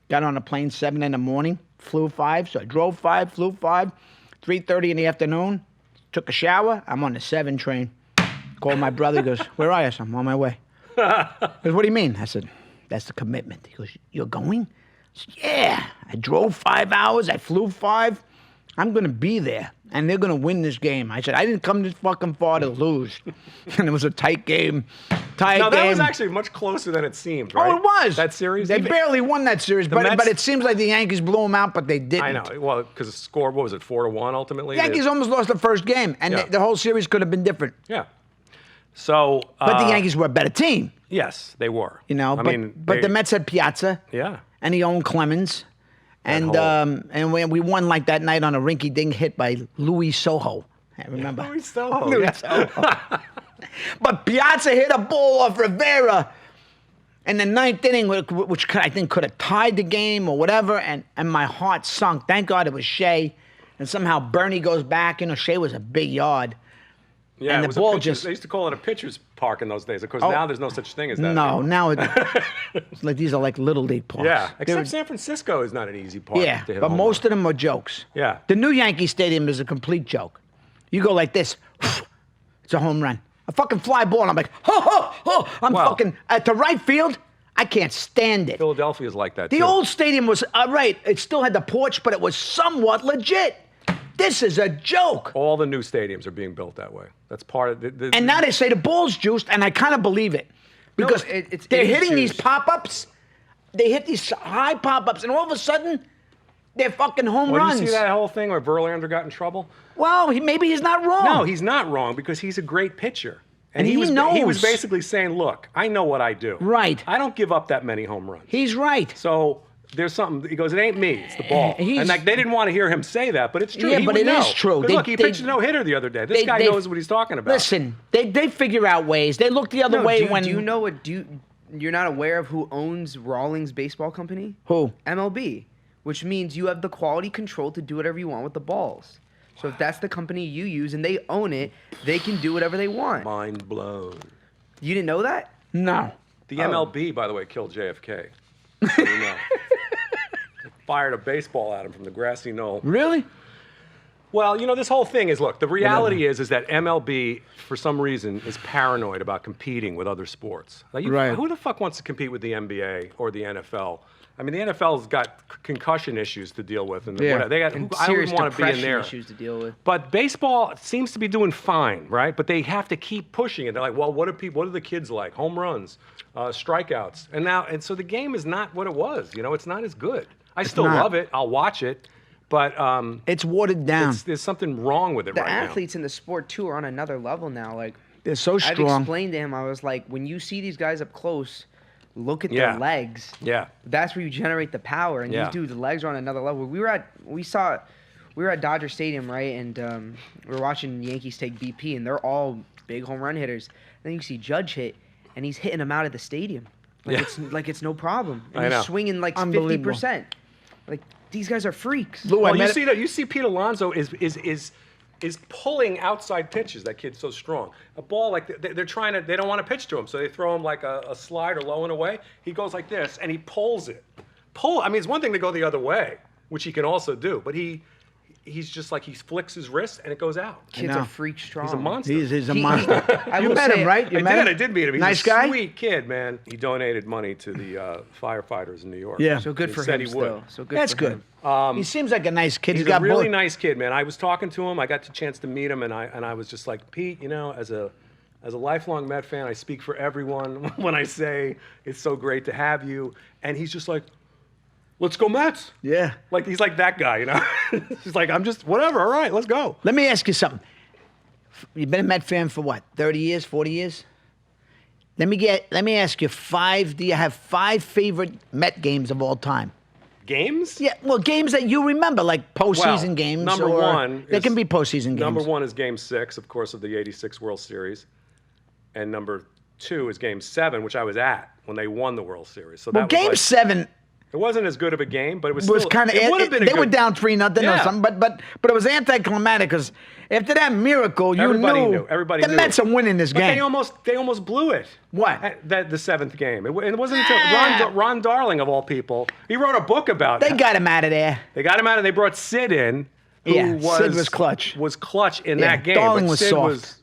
got on a plane 7 in the morning, flew 5. So I drove 5, flew 5, 3:30 in the afternoon, took a shower. I'm on the 7 train. Called my brother. He goes, where are you? I said, I'm on my way. He goes, what do you mean? I said, that's the commitment. He goes, you're going? I said, yeah. I drove 5 hours. I flew 5. I'm going to be there, and they're going to win this game. I said, I didn't come this fucking far to lose. And it was a tight game. No, that was actually much closer than it seemed, right? Oh, it was. That series? They barely won that series, but it seems like the Yankees blew them out, but they didn't. I know. Well, because the score, what was it, 4-1 ultimately? The Yankees almost lost the first game, and the whole series could have been different. Yeah. So, but the Yankees were a better team. Yes, they were. You know, but the Mets had Piazza. Yeah. And he owned Clemens. And we won like that night on a rinky-dink hit by Louis Soho. I remember. Louis Soho. Louis Soho. But Piazza hit a ball off Rivera in the 9th inning, which I think could have tied the game or whatever, and my heart sunk. Thank God it was Shea. And somehow Bernie goes back. You know, Shea was a big yard. Yeah, and it was the ball they used to call it a pitcher's park in those days. Of course, now there's no such thing as that. No, anymore. now it's like these are like little league parks. Yeah, except San Francisco is not an easy park. Yeah, to hit but home most run. of them are jokes. Yeah. The new Yankee Stadium is a complete joke. You go like this, it's a home run. A fucking fly ball, and I'm like, I'm fucking at the right field. I can't stand it. Philadelphia is like that. The too. old stadium was right. It still had the porch, but it was somewhat legit. This is a joke. All the new stadiums are being built that way. That's part of the And now they say the ball's juiced, and I kind of believe it. Because they're hitting these pop-ups. They hit these high pop-ups, and all of a sudden, they're fucking home runs. Did you see that whole thing where Verlander got in trouble? Well, maybe he's not wrong. No, he's not wrong because he's a great pitcher. And he knows. He was knows. basically saying, look, I know what I do. Right. I don't give up that many home runs. He's right. So there's something. He goes, it ain't me, it's the ball. And like they didn't want to hear him say that, but it's true. Yeah, he but would it know. is true. Look, he pitched a no-hitter the other day. This guy knows what he's talking about. Listen, they figure out ways. They look the other way when. Do you know what? You're not aware of who owns Rawlings Baseball Company? Who? MLB, which means you have the quality control to do whatever you want with the balls. So if that's the company you use and they own it, they can do whatever they want. Mind blown. You didn't know that? No. The MLB, by the way, killed JFK. So you know. They fired a baseball at him from the grassy knoll. Really? Well, you know, this whole thing is, look, the reality is that MLB, for some reason, is paranoid about competing with other sports. Like, Right. Who the fuck wants to compete with the NBA or the NFL? I mean, the NFL's got concussion issues to deal with, and Yeah. they got. And I serious wouldn't want to be in depression there. issues to deal with. But baseball seems to be doing fine, right? But they have to keep pushing it. They're like, well, what are the kids like? Home runs, strikeouts, and so the game is not what it was. You know, it's not as good. I still not. love it. I'll watch it, but It's watered down. there's something wrong with it The right now. athletes in the sport, too, are on another level now. Like, They're so I've strong. explained to him, I was like, when you see these guys up close, look at Yeah. their legs. Yeah. That's where you generate the power. And Yeah. these dudes' legs are on another level. We were at Dodger Stadium, right? And we were watching Yankees take BP, and they're all big home run hitters. Then you see Judge hit, and he's hitting them out of the stadium. Like it's no problem. And I know. he's swinging like Unbelievable. 50%. Like, these guys are freaks. Lou, Well, you see Pete Alonso is pulling outside pitches. That kid's so strong. A ball like they're trying to, they don't want to pitch to him, so they throw him like a slider low and away. He goes like this and he pulls it. I mean, it's one thing to go the other way, which he can also do, but he's just like, he flicks his wrist and it goes out. Kids know. are freak strong. He's a monster. He's a monster. I You will met say- him, right? You met him? I did meet him. He's Nice a guy? sweet kid, man. He donated money to the firefighters in New York. Yeah. So good He for said him he would. still. So good That's for good. him. He seems like a nice kid. He's got a really both. nice kid, man. I was talking to him. I got the chance to meet him, and I was just like, Pete, you know, as a lifelong Met fan, I speak for everyone when I say it's so great to have you. And he's just like, let's go Mets. Yeah. Like, he's like that guy, you know? He's like, I'm just, whatever, all right, let's go. Let me ask you something. You've been a Met fan for what? 30 years, 40 years? Let me ask you do you have 5 favorite Met games of all time? Games? Yeah, well, games that you remember, like postseason Well, games. number or one they is- can be postseason games. Number 1 is Game 6, of course, of the '86 World Series. And number 2 is Game 7, which I was at when they won the World Series. So Well, that was Game like, 7, It wasn't as good of a game, but it was was still, kind of. it would have been a They good, were down 3-0 or Yeah. something, but it was anticlimactic because after that miracle, Everybody knew. Everybody the knew. Mets are winning this But game. they almost blew it. What? The seventh game. It wasn't until Ron Darling, of all people, he wrote a book about They it. got him out of there. They got him out and they brought Sid in, who Yeah, was, Sid was clutch. Was clutch in Yeah, that game. Darling but was Sid soft.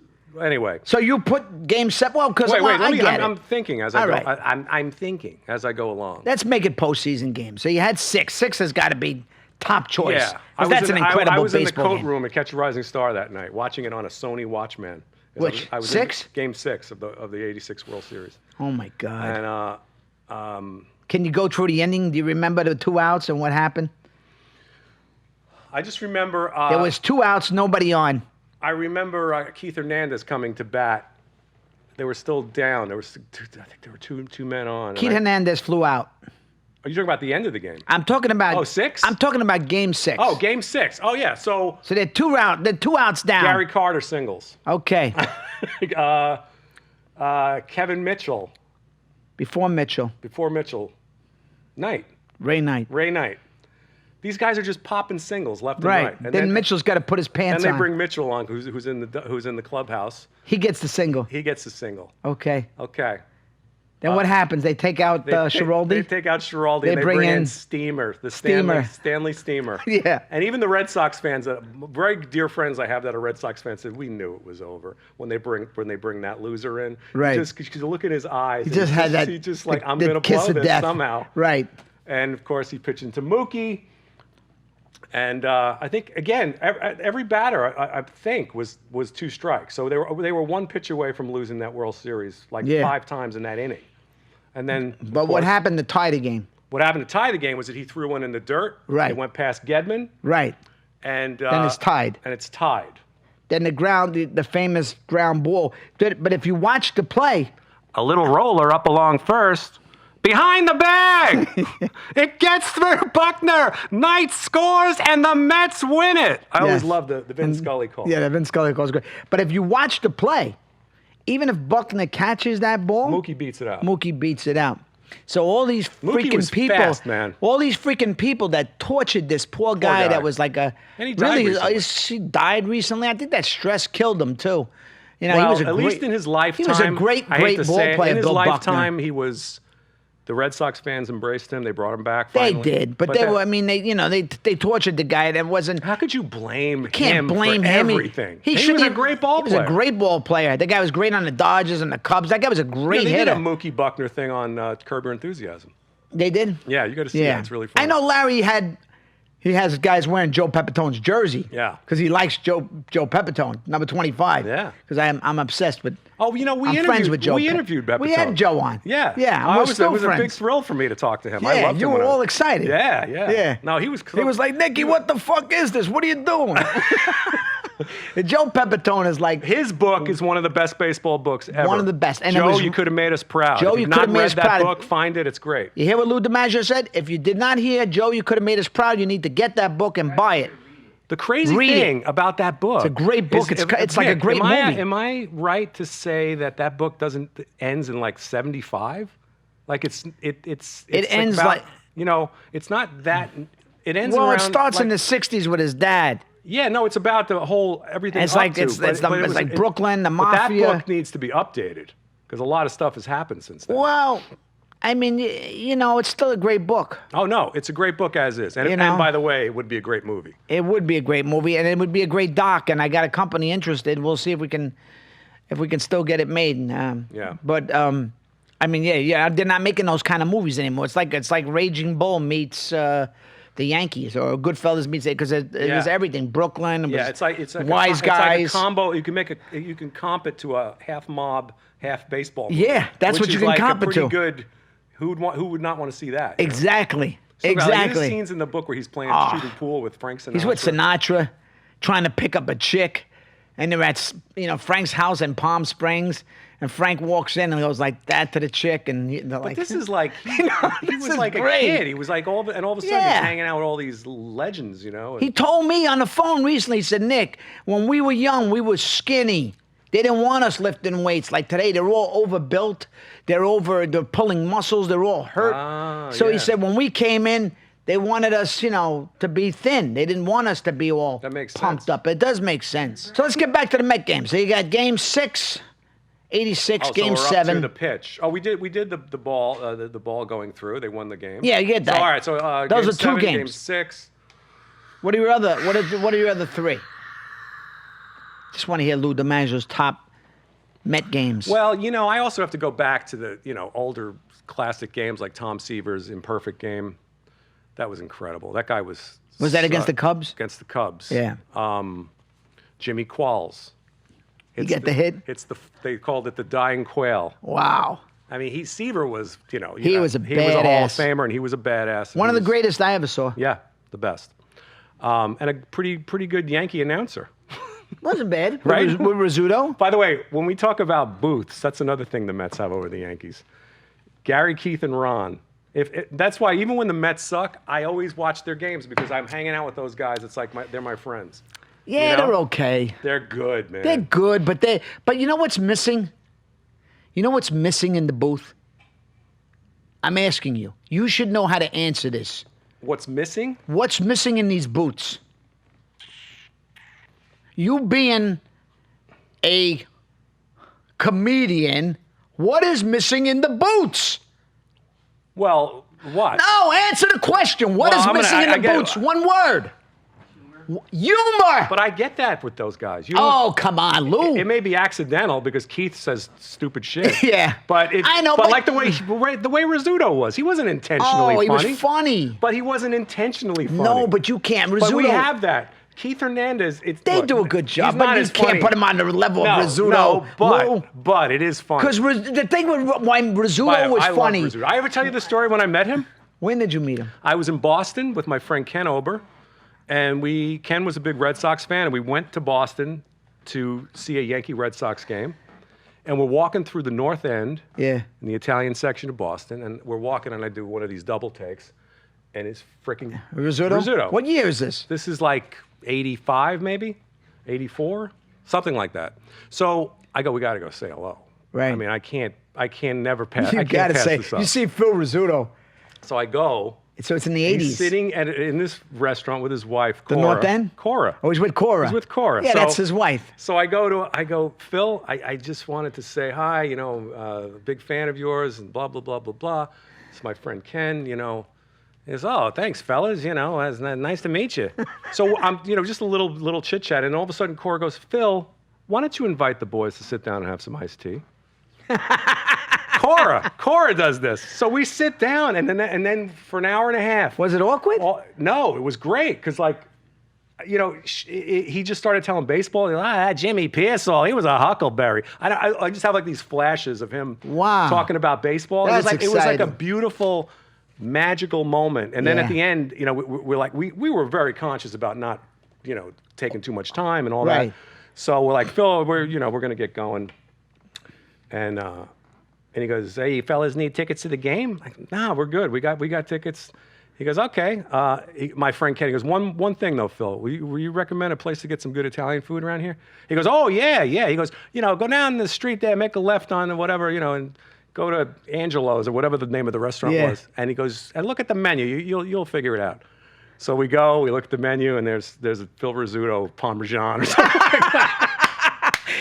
Anyway. So you put game 7. Well, because Wait, I get it. I'm thinking as I All go. right. I'm thinking as I go along. Let's make it postseason game. So you had 6. 6 has got to be top choice. Yeah, 'Cause that's an incredible I was in the baseball coat game. room at Catch a Rising Star that night, watching it on a Sony Watchman. Which, I was 6? in Game 6 of the '86 World Series. Oh my God. And Can you go through the ending? Do you remember the 2 outs and what happened? I just remember There was 2 outs, nobody on. I remember Keith Hernandez coming to bat. They were still down. I think there were two men on. Keith Hernandez flew out. Are you talking about the end of the game? I'm talking about. Oh, 6? I'm talking about game 6. Oh, Game 6. Oh yeah. So So they're 2 outs down. Gary Carter singles. Okay. Kevin Mitchell Before Mitchell. before Mitchell. Knight. Ray Knight. Ray Knight. These guys are just popping singles left Right. and right. And then Mitchell's got to put his pants then they on. bring Mitchell on, who's in the clubhouse. He gets the single. He gets the single. Okay. Okay. Then what happens? They take out They Schiraldi? take out Schiraldi. They and they bring bring in in Steamer, the Steamer. Stanley Steamer. Yeah. And even the Red Sox fans, very dear friends I have that are Red Sox fans, said we knew it was over when they bring that loser in. Right. Just because you look in his eyes. He just had that. He just like I'm the gonna kiss blow of this death. somehow. Right. And of course he pitched into Mookie. And I think again, every batter I think was 2 strikes. So they were 1 pitch away from losing that World Series like Yeah. 5 times in that inning. And then, But what happened to tie the game? What happened to tie the game was that he threw one in the dirt. Right. It went past Gedman, Right. and Then it's tied. And it's tied. Then the famous ground ball. But if you watch the play, A little roller up along first. Behind the bag! It gets through Buckner. Knight scores, and the Mets win it. I always Yes. love the Vin Scully call. yeah, the Vince Scully call is great. But if you watch the play, even if Buckner catches that ball, Mookie beats it out. Mookie beats it out. So all these Mookie freaking was people, fast, man. all these freaking people that tortured this poor guy guy. that was like a And he died recently. he died recently. I think that stress killed him too. You know, Well, he was a at great, least in his lifetime. He was a great I hate to ball say it, player. In his Bill lifetime, Buckner. he was. The Red Sox fans embraced him. They brought him back. They Finally. did, but they were. I mean, they tortured the guy. That wasn't. How could you blame Can't him blame for him. everything? He was shouldn't a have- great ball He was player. a great ball player. The guy was great on the Dodgers and the Cubs. That guy was a great they hitter. did a Mookie Buckner thing on Curb Your Enthusiasm. They did. Yeah, you got to see Yeah, that. It's really fun. I know Larry has guys wearing Joe Pepitone's jersey. Yeah. Because he likes Joe Pepitone, number 25. Yeah. Because I'm obsessed with. Oh, you know, I'm friends with Joe. We interviewed Pepitone. We had Joe on. Yeah. Yeah. Oh, We're it was, still it was friends. a big thrill for me to talk to him. I Yeah, loved you him were when I all was- excited. Yeah, yeah. Yeah. No, he was. He was like, Nicky, what the fuck is this? What are you doing? Joe Pepitone is like His book is one of the best baseball books ever. One of the best. And it Joe, was- you could have made us proud. Joe, if you you've could have not made read us that proud. book, find it. It's great. You hear what Lou DiMaggio said? If you did not hear Joe, you could have made us proud. You need to get that book and buy it. The crazy Read thing about that book. It's a great book. It's like a great am I, movie. Am I right to say that book ends in like 75? Like it's ends about, like- you know, it's not that. It ends Well, around. it starts in like- the 60s with his dad. Yeah, no, it's about the whole everything. It's up like to, it's but it's it was- like Brooklyn, the But that mafia. book needs to be updated because a lot of stuff has happened since then. Well, I mean, you know, it's still a great book. Oh no, it's a great book as is, and, You know? and by the way, it would be a great movie. It would be a great movie, and it would be a great doc. And I got a company interested. We'll see if we can still get it made. Yeah. But I mean, yeah, they're not making those kind of movies anymore. It's like Raging Bull meets the Yankees, or Goodfellas meets it, because it was everything. Brooklyn. Yeah, it's like Wise it's Guys. like a combo. You can comp it to a half mob, half baseball. Movie, Yeah, that's which what you is can like comp a it pretty to. good. Who would not want to see that? you know? Exactly. So, like, Exactly. there's scenes in the book where he's playing shooting pool with Frank Sinatra. He's with Sinatra, trying to pick up a chick, and they're at Frank's house in Palm Springs, and Frank walks in and goes like that to the chick, and they're But like, this is like he this was is like great. a kid. He was like all of a sudden Yeah. he's hanging out with all these legends, you know. and- He told me on the phone recently. He said, Nick, when we were young, we were skinny. They didn't want us lifting weights like today. They're all overbuilt. They're pulling muscles. They're all hurt. So he said when we came in, they wanted us, to be thin. They didn't want us to be all pumped up. It does make sense. So let's get back to the Met game. So you got Game 6, 86, Game 7. Up to the pitch. Oh, we did the ball going through. They won the game. Yeah, you get that. So, all right, so those game are 2 7, games. Game 6. What are your other 3? Just want to hear Lou DiMaggio's top Met games. Well, I also have to go back to the older classic games like Tom Seaver's Imperfect Game. That was incredible. That guy was. Was that against the Cubs? Against the Cubs. Yeah. Jimmy Qualls. He get the hit? They called it the dying quail. Wow. I mean, Seaver was, he was a he was a Hall of badass. Famer, and he was a badass. One of the greatest I ever saw. Yeah, the best. And a pretty good Yankee announcer. Wasn't bad. Right? With Rizzuto. By the way, when we talk about booths, that's another thing the Mets have over the Yankees. Gary, Keith, and Ron. That's why even when the Mets suck, I always watch their games because I'm hanging out with those guys. It's like they're my friends. Yeah, they're okay. They're good, man. They're good, but you know what's missing? You know what's missing in the booth? I'm asking you. You should know how to answer this. What's missing? What's missing in these booths? You being a comedian, what is missing in the boots? Well, what? No, answer the question. What is missing in the boots? One word. Humor. But I get that with those guys. Come on, Lou. It may be accidental because Keith says stupid shit. Yeah. But I know, but like the way Rizzuto was. He wasn't intentionally funny. He was funny. But he wasn't intentionally funny. No, but you can't. Rizzuto. But we have that. Keith Hernandez, they do a good job, but you can't put him on the level of Rizzuto. No, but it is funny. Because the thing with why Rizzuto was funny. Love Rizzuto. I ever tell you the story when I met him? When did you meet him? I was in Boston with my friend Ken Ober, and Ken was a big Red Sox fan, and we went to Boston to see a Yankee Red Sox game. And we're walking through the North End, in the Italian section of Boston, and we're walking, and I do one of these double takes, and it's freaking Rizzuto. What year is this? This is like 85, maybe 84, something like that. So I go, we got to go say hello. Right. I mean, I can't never pass. You got to say. You see Phil Rizzuto. So I go. So it's in the 80s. He's sitting in this restaurant with his wife, Cora. The North End? Cora. Oh, he's with Cora. He's with Cora. Yeah, that's his wife. So I go, Phil, I just wanted to say hi, big fan of yours, and blah, blah, blah, blah, blah. It's my friend Ken, He goes, oh, thanks, fellas. It's nice to meet you. So I'm, just a little chit chat, and all of a sudden, Cora goes, Phil, why don't you invite the boys to sit down and have some iced tea? Cora does this. So we sit down, and then for an hour and a half. Was it awkward? No, it was great because he just started telling baseball. That Jimmy Pearsall, he was a huckleberry. I just have like these flashes of him talking about baseball. That's it was like a beautiful, magical moment. And then at the end, we were very conscious about not, taking too much time and all that. So we're like, Phil, we're going to get going. And he goes, hey, you fellas need tickets to the game? Like, nah, we're good. We got tickets. He goes, okay. My friend Kenny goes, one thing though, Phil, will you recommend a place to get some good Italian food around here? He goes, oh yeah. He goes, go down the street there, make a left on whatever, and go to Angelo's or whatever the name of the restaurant was. And he goes, and look at the menu. You'll figure it out. So we look at the menu, and there's a Phil Rizzuto Parmesan or something like that.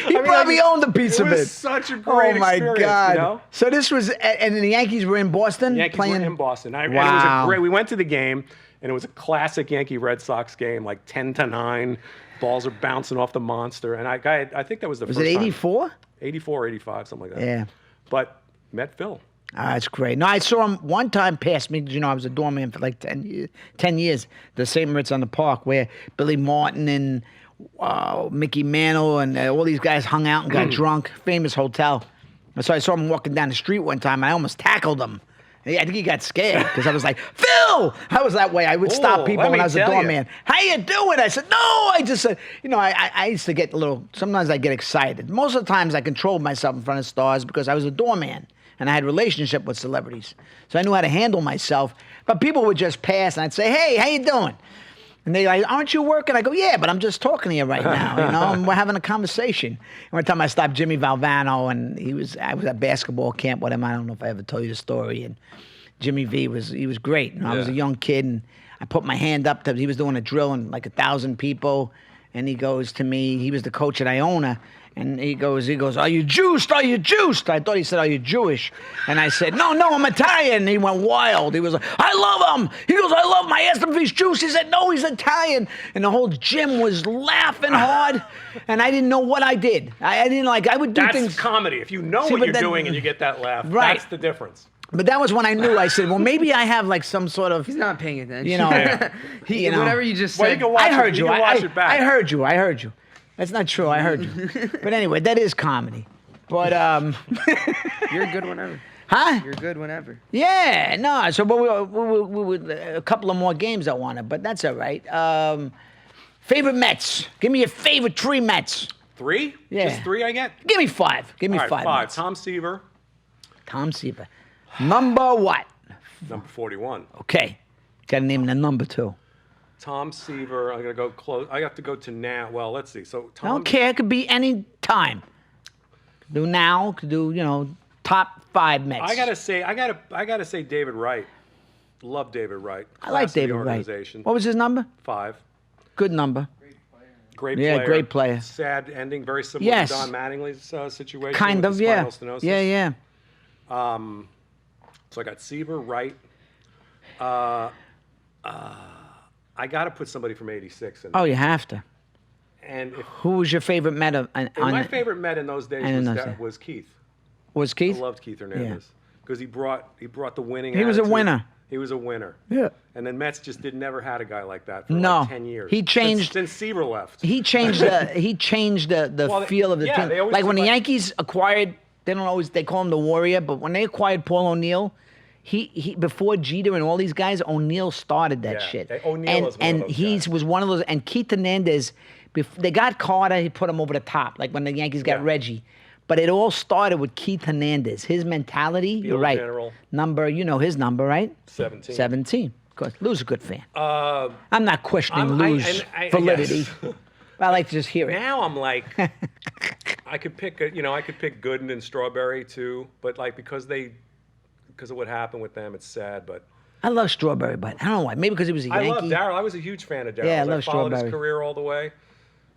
He probably owned a piece of it. It was such a great experience. Oh, my God. So this was, and the Yankees were in Boston? The Yankees were in Boston. Wow. And it was we went to the game, and it was a classic Yankee Red Sox game, like 10-9. Balls are bouncing off the monster. And I think that was the first time. Was it 84? 84, 85, something like that. Yeah. But met Phil. That's great. No, I saw him one time past me. I was a doorman for like 10 years. The St. Moritz on the Park, where Billy Martin and Mickey Mantle and all these guys hung out and got drunk. Famous hotel. And so I saw him walking down the street one time. I almost tackled him. I think he got scared because I was like, Phil! I was that way. I would stop people when I was a doorman. How you doing? I said, no. I just said, I used to get sometimes I get excited. Most of the times I controlled myself in front of stars because I was a doorman. And I had a relationship with celebrities. So I knew how to handle myself. But people would just pass, and I'd say, hey, how you doing? And they like, aren't you working? I go, yeah, but I'm just talking to you right now. You know, and we're having a conversation. One time I stopped Jimmy Valvano, and I was at basketball camp with him. I don't know if I ever told you the story. And Jimmy V was great. You know, I was a young kid, and I put my hand up he was doing a drill, and like 1,000 people. And he goes to me, he was the coach at Iona. And he goes, are you juiced? Are you juiced? I thought he said, are you Jewish? And I said, no, I'm Italian. And he went wild. He was like, I love him. He goes, I love him. I asked him if he's Jewish. He said, no, he's Italian. And the whole gym was laughing hard. And I didn't know what I did. I didn't I would do things. That's comedy. If you know what you're doing and you get that laugh, that's the difference. But that was when I knew. I said, well, maybe I have like some sort of. He's not paying attention. You know, whatever you just said. Well, you can watch I heard you. You can watch it back. I heard you. That's not true. I heard you. But anyway, that is comedy. But you're good whenever. Huh? You're good whenever. Yeah, no. So, but we a couple of more games I wanted, but that's all right. Favorite Mets? Give me your favorite 3 Mets. 3? Yeah. Just 3 I get? Give me 5. Give me All right, 5. 5. Mets. Tom Seaver. Tom Seaver. Number what? Number 41. Okay. Got to name the number 2. Tom Seaver. I'm gonna go close. I have to go to now. Well, let's see. So Tom. I don't care. It could be any time. Could do now. Could do top 5 Mets. I gotta say David Wright. Love David Wright. I like Class of the David Wright. organization. What was his number? 5. Good number. Great Yeah, player. great player. Sad ending. Very similar Yes. to Don Mattingly's situation. Kind with of, the yeah. spinal stenosis. Yeah. So I got Seaver, Wright. I got to put somebody from '86 in. Oh, you have to. And Who was your favorite Met? my favorite Met in those days was Keith. Was I Keith? loved Keith Hernandez because he brought the winning. He was a attitude. winner. He was a winner. Yeah. And then Mets just never had a guy like that for No. like 10 years. He changed- since Seaver left. He changed the Well, feel of the team. they always Like when the like- Yankees acquired, they call him the Warrior, but when they acquired Paul O'Neill, he before Jeter and all these guys, O'Neill started that Yeah, shit. O'Neill is one of those he guys. was one of those. And Keith Hernandez, they got Carter, he put him over the top. Like when the Yankees got Yeah. Reggie. But it all started with Keith Hernandez. His mentality, you're right. General. Number, you know his number, right? 17. 17. Of course. Lou's a good fan. I'm not questioning I'm- Lou's validity. yes. But I like to just hear it. Now I'm like, I could pick Gooden and Strawberry too, but like because of what happened with them, it's sad. But I love Strawberry, but I don't know why. Maybe because he was a I Yankee. love Darryl. I was a huge fan of Darryl. Yeah, I love followed his Strawberry. career all the way.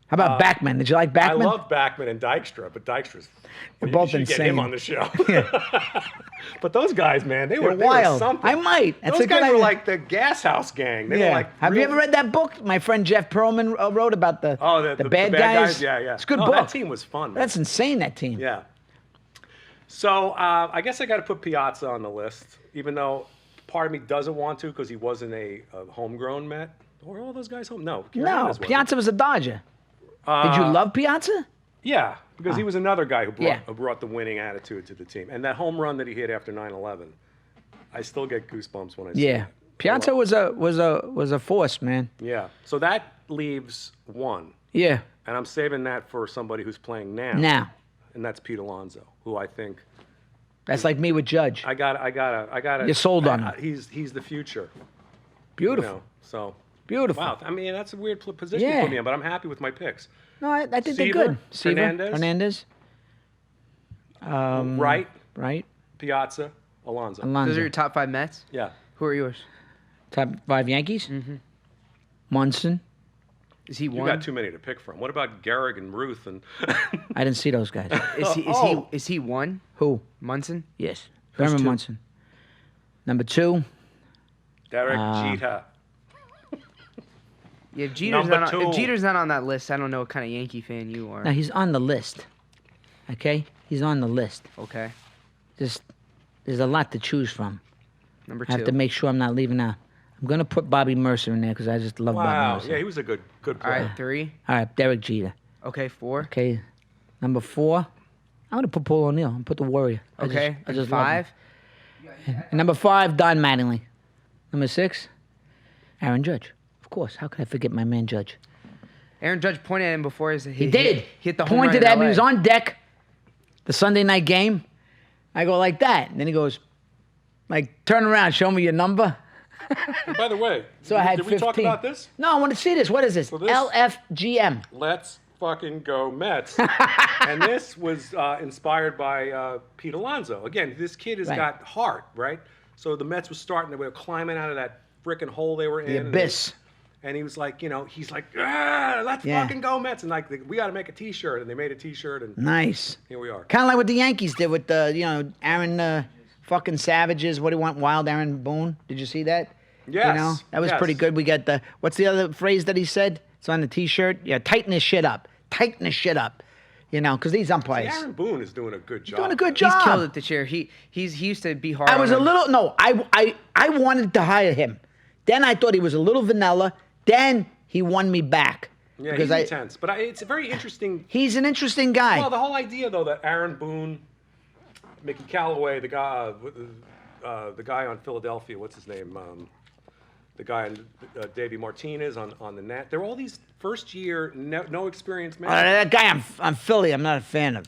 How about Backman? Did you like Backman? I love Backman and Dykstra, but Dykstra's. They're You both should get insane. him on the show. But those guys, man, they were wild. something. I might. That's Those a good guys were idea. like the Gas House Gang. They were like. Have you real- ever read that book? My friend Jeff Perlman wrote about the the bad guys. Yeah. It's a good No, book. That team was fun. Man. That's insane. That team. Yeah. So I guess I got to put Piazza on the list, even though part of me doesn't want to because he wasn't a homegrown Met. Were all those guys home? No. No, Hernandez wasn't. Piazza was a Dodger. Did you love Piazza? Yeah, because he was another guy who Yeah. brought the winning attitude to the team. And that home run that he hit after 9/11, I still get goosebumps when I see Yeah. it. Piazza was a force, man. Yeah. So that leaves 1. Yeah. And I'm saving that for somebody who's playing now. Now, And that's Pete Alonso, who I think that's like me with Judge. I got. You're sold on him. He's the future. Beautiful. You know, so Beautiful. wow. I mean, that's a weird position Yeah. to put me in, but I'm happy with my picks. No, I think they're Seaver, good. Seaver, Hernandez. Wright, right? Piazza, Alonso. Alonso. Those are your top 5 Mets? Yeah. Who are yours? Top 5 Yankees? Mm-hmm. Munson. Is he You one? got too many to pick from. What about Gehrig and Ruth and? I didn't see those guys. Is he one? Who? Munson? Yes. Herman 2? Munson. Number 2. Derek Jeter. Yeah, if Jeter's, Number not on, 2. if Jeter's not on that list, I don't know what kind of Yankee fan you are. Now he's on the list. Okay? He's on the list. Okay. There's a lot to choose from. Number I 2. have to make sure I'm not leaving out. I'm going to put Bobby Mercer in there because I just love Bobby Wow. Mercer. Yeah, he was a good All player. right, 3. All right, Derek Jeter. Okay, 4. Okay. Number 4. I'm going to put Paul O'Neill. I'm going to put the Warrior. Okay, I just love him. 5. And number 5, Don Mattingly. Number 6, Aaron Judge. Of course. How could I forget my man Judge? Aaron Judge pointed at him before. He did. He hit the home run Pointed in at me. LA. He was on deck. The Sunday night game. I go like that. And then he goes, like, turn around. Show me your number. And by the way, So I had did 15. we talk about this? No, I want to see this. What is this? So this- LFGM. Let's fucking go Mets. And this was inspired by Pete Alonso. Again, this kid has Right. got heart, right? So the Mets were starting, they were climbing out of that freaking hole they were in. The and abyss. And he was like, he's like, let's Yeah. fucking go Mets. And like, we got to make a T-shirt. And they made a T-shirt, and Nice. here we are. Kind of like what the Yankees did with the, Aaron fucking Savages. What do you want? Wild Aaron Boone. Did you see that? Yes, That was yes. pretty good. We got what's the other phrase that he said? It's on the T-shirt. Yeah, tighten this shit up. Tighten this shit up. Because these umpires. Aaron Boone is doing a good job. Doing a good He's job. killed it this year. He used to be hard. I was on a him. little no. I wanted to hire him. Then I thought he was a little vanilla. Then he won me back. Yeah, because he's intense. But it's a very interesting. He's an interesting guy. Well, the whole idea though that Aaron Boone, Mickey Callaway, the guy on Philadelphia, what's his name? The guy on Davey Martinez on the net. They're all these first-year, no experience men. That guy I'm Philly. I'm not a fan of.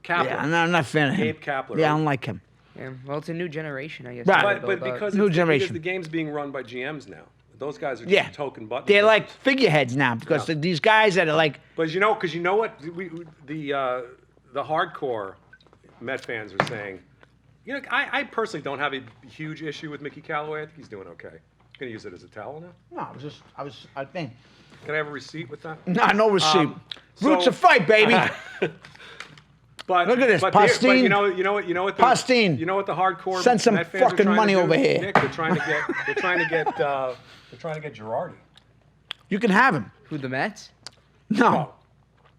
Kapler. Yeah, I'm not a fan of him. Gabe Kapler. Yeah, I don't like him. Yeah, well, it's a new generation, I guess. Right. But because New it's, generation. because the game's being run by GMs now. Those guys are just Yeah. token buttons. They're like figureheads now because Yeah. these guys that are like. But you know what? The hardcore Met fans are saying. I personally don't have a huge issue with Mickey Callaway. I think he's doing okay. Gonna use it as a towel now. No, I think. Can I have a receipt with that? No receipt. Roots so- of fight, baby. But Look at this, but Pastine. you know what the Pastine. You know what the hardcore Send some Met fans are fucking trying money to do? over here. Nick, they're trying to get Girardi. You can have him. Who, the Mets? No. Oh,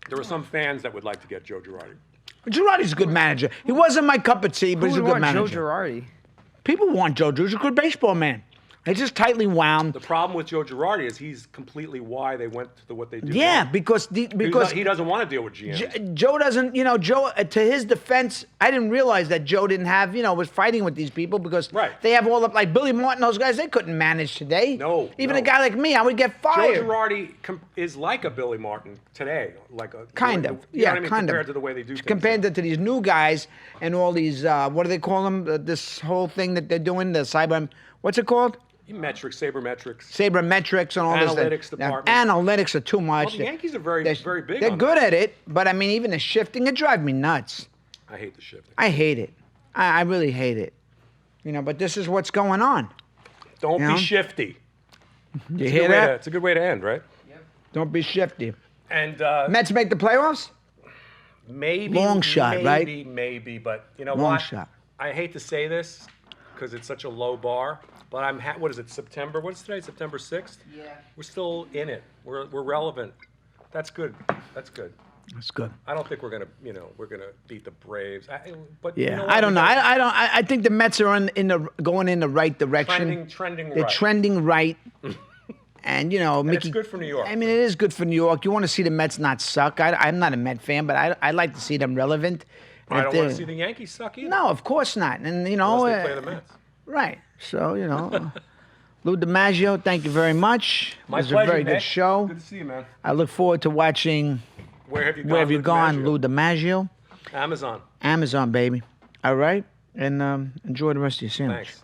there were some fans that would like to get Joe Girardi. Girardi's a good manager. He wasn't my cup of tea, but Who he's a would good want manager. Joe Girardi? People want Joe. He's a good baseball man. He's just tightly wound. The problem with Joe Girardi is he's completely why they went to what they did. Yeah, wrong. because he doesn't want to deal with GMs. Joe doesn't, Joe, to his defense, I didn't realize that Joe didn't have, was fighting with these people because Right. they have all of, like Billy Martin, those guys, they couldn't manage today. No, Even no. a guy like me, I would get fired. Joe Girardi is like a Billy Martin today, like a Kind you of, know yeah, what I mean? kind compared of. to the way they do things. Compared to these new guys and all these, what do they call them? This whole thing that they're doing, the cyber, what's it called? sabermetrics. Sabermetrics and all Analytics this. department. Analytics are too much. Well, the Yankees are very big. They're on good that. at it, but I mean, even the shifting, it drives me nuts. I hate the shifting. I hate it. I really hate it. But this is what's going on. Don't You be know? shifty. You hear that? It's a good way to end, right? Don't be shifty. And Mets make the playoffs? maybe Long shot, right? Maybe, but you know Long what? shot. I hate to say this because it's such a low bar, but what is it? September? What's today? September 6th? Yeah. We're still in it. We're relevant. That's good. That's good. That's good. I don't think we're gonna beat the Braves. But Yeah, you know what? I don't know. We got I think the Mets are going in the right direction. trending They're right. trending right. And Mickey. it's good for New York. I mean, it is good for New York. You want to see the Mets not suck. I'm not a Met fan, but I like to see them relevant. And I if don't want they're- to see the Yankees suck either. No, of course not. And Unless they play the Mets. right. So Lou DiMaggio, thank you very much. My it was pleasure, a very Nick. good show. Good to see you, man. I look forward to watching Where have you gone? Where Have You Lou Gone, DiMaggio? Lou DiMaggio. Amazon. Amazon, baby. All right? And enjoy the rest of your sandwich. Thanks.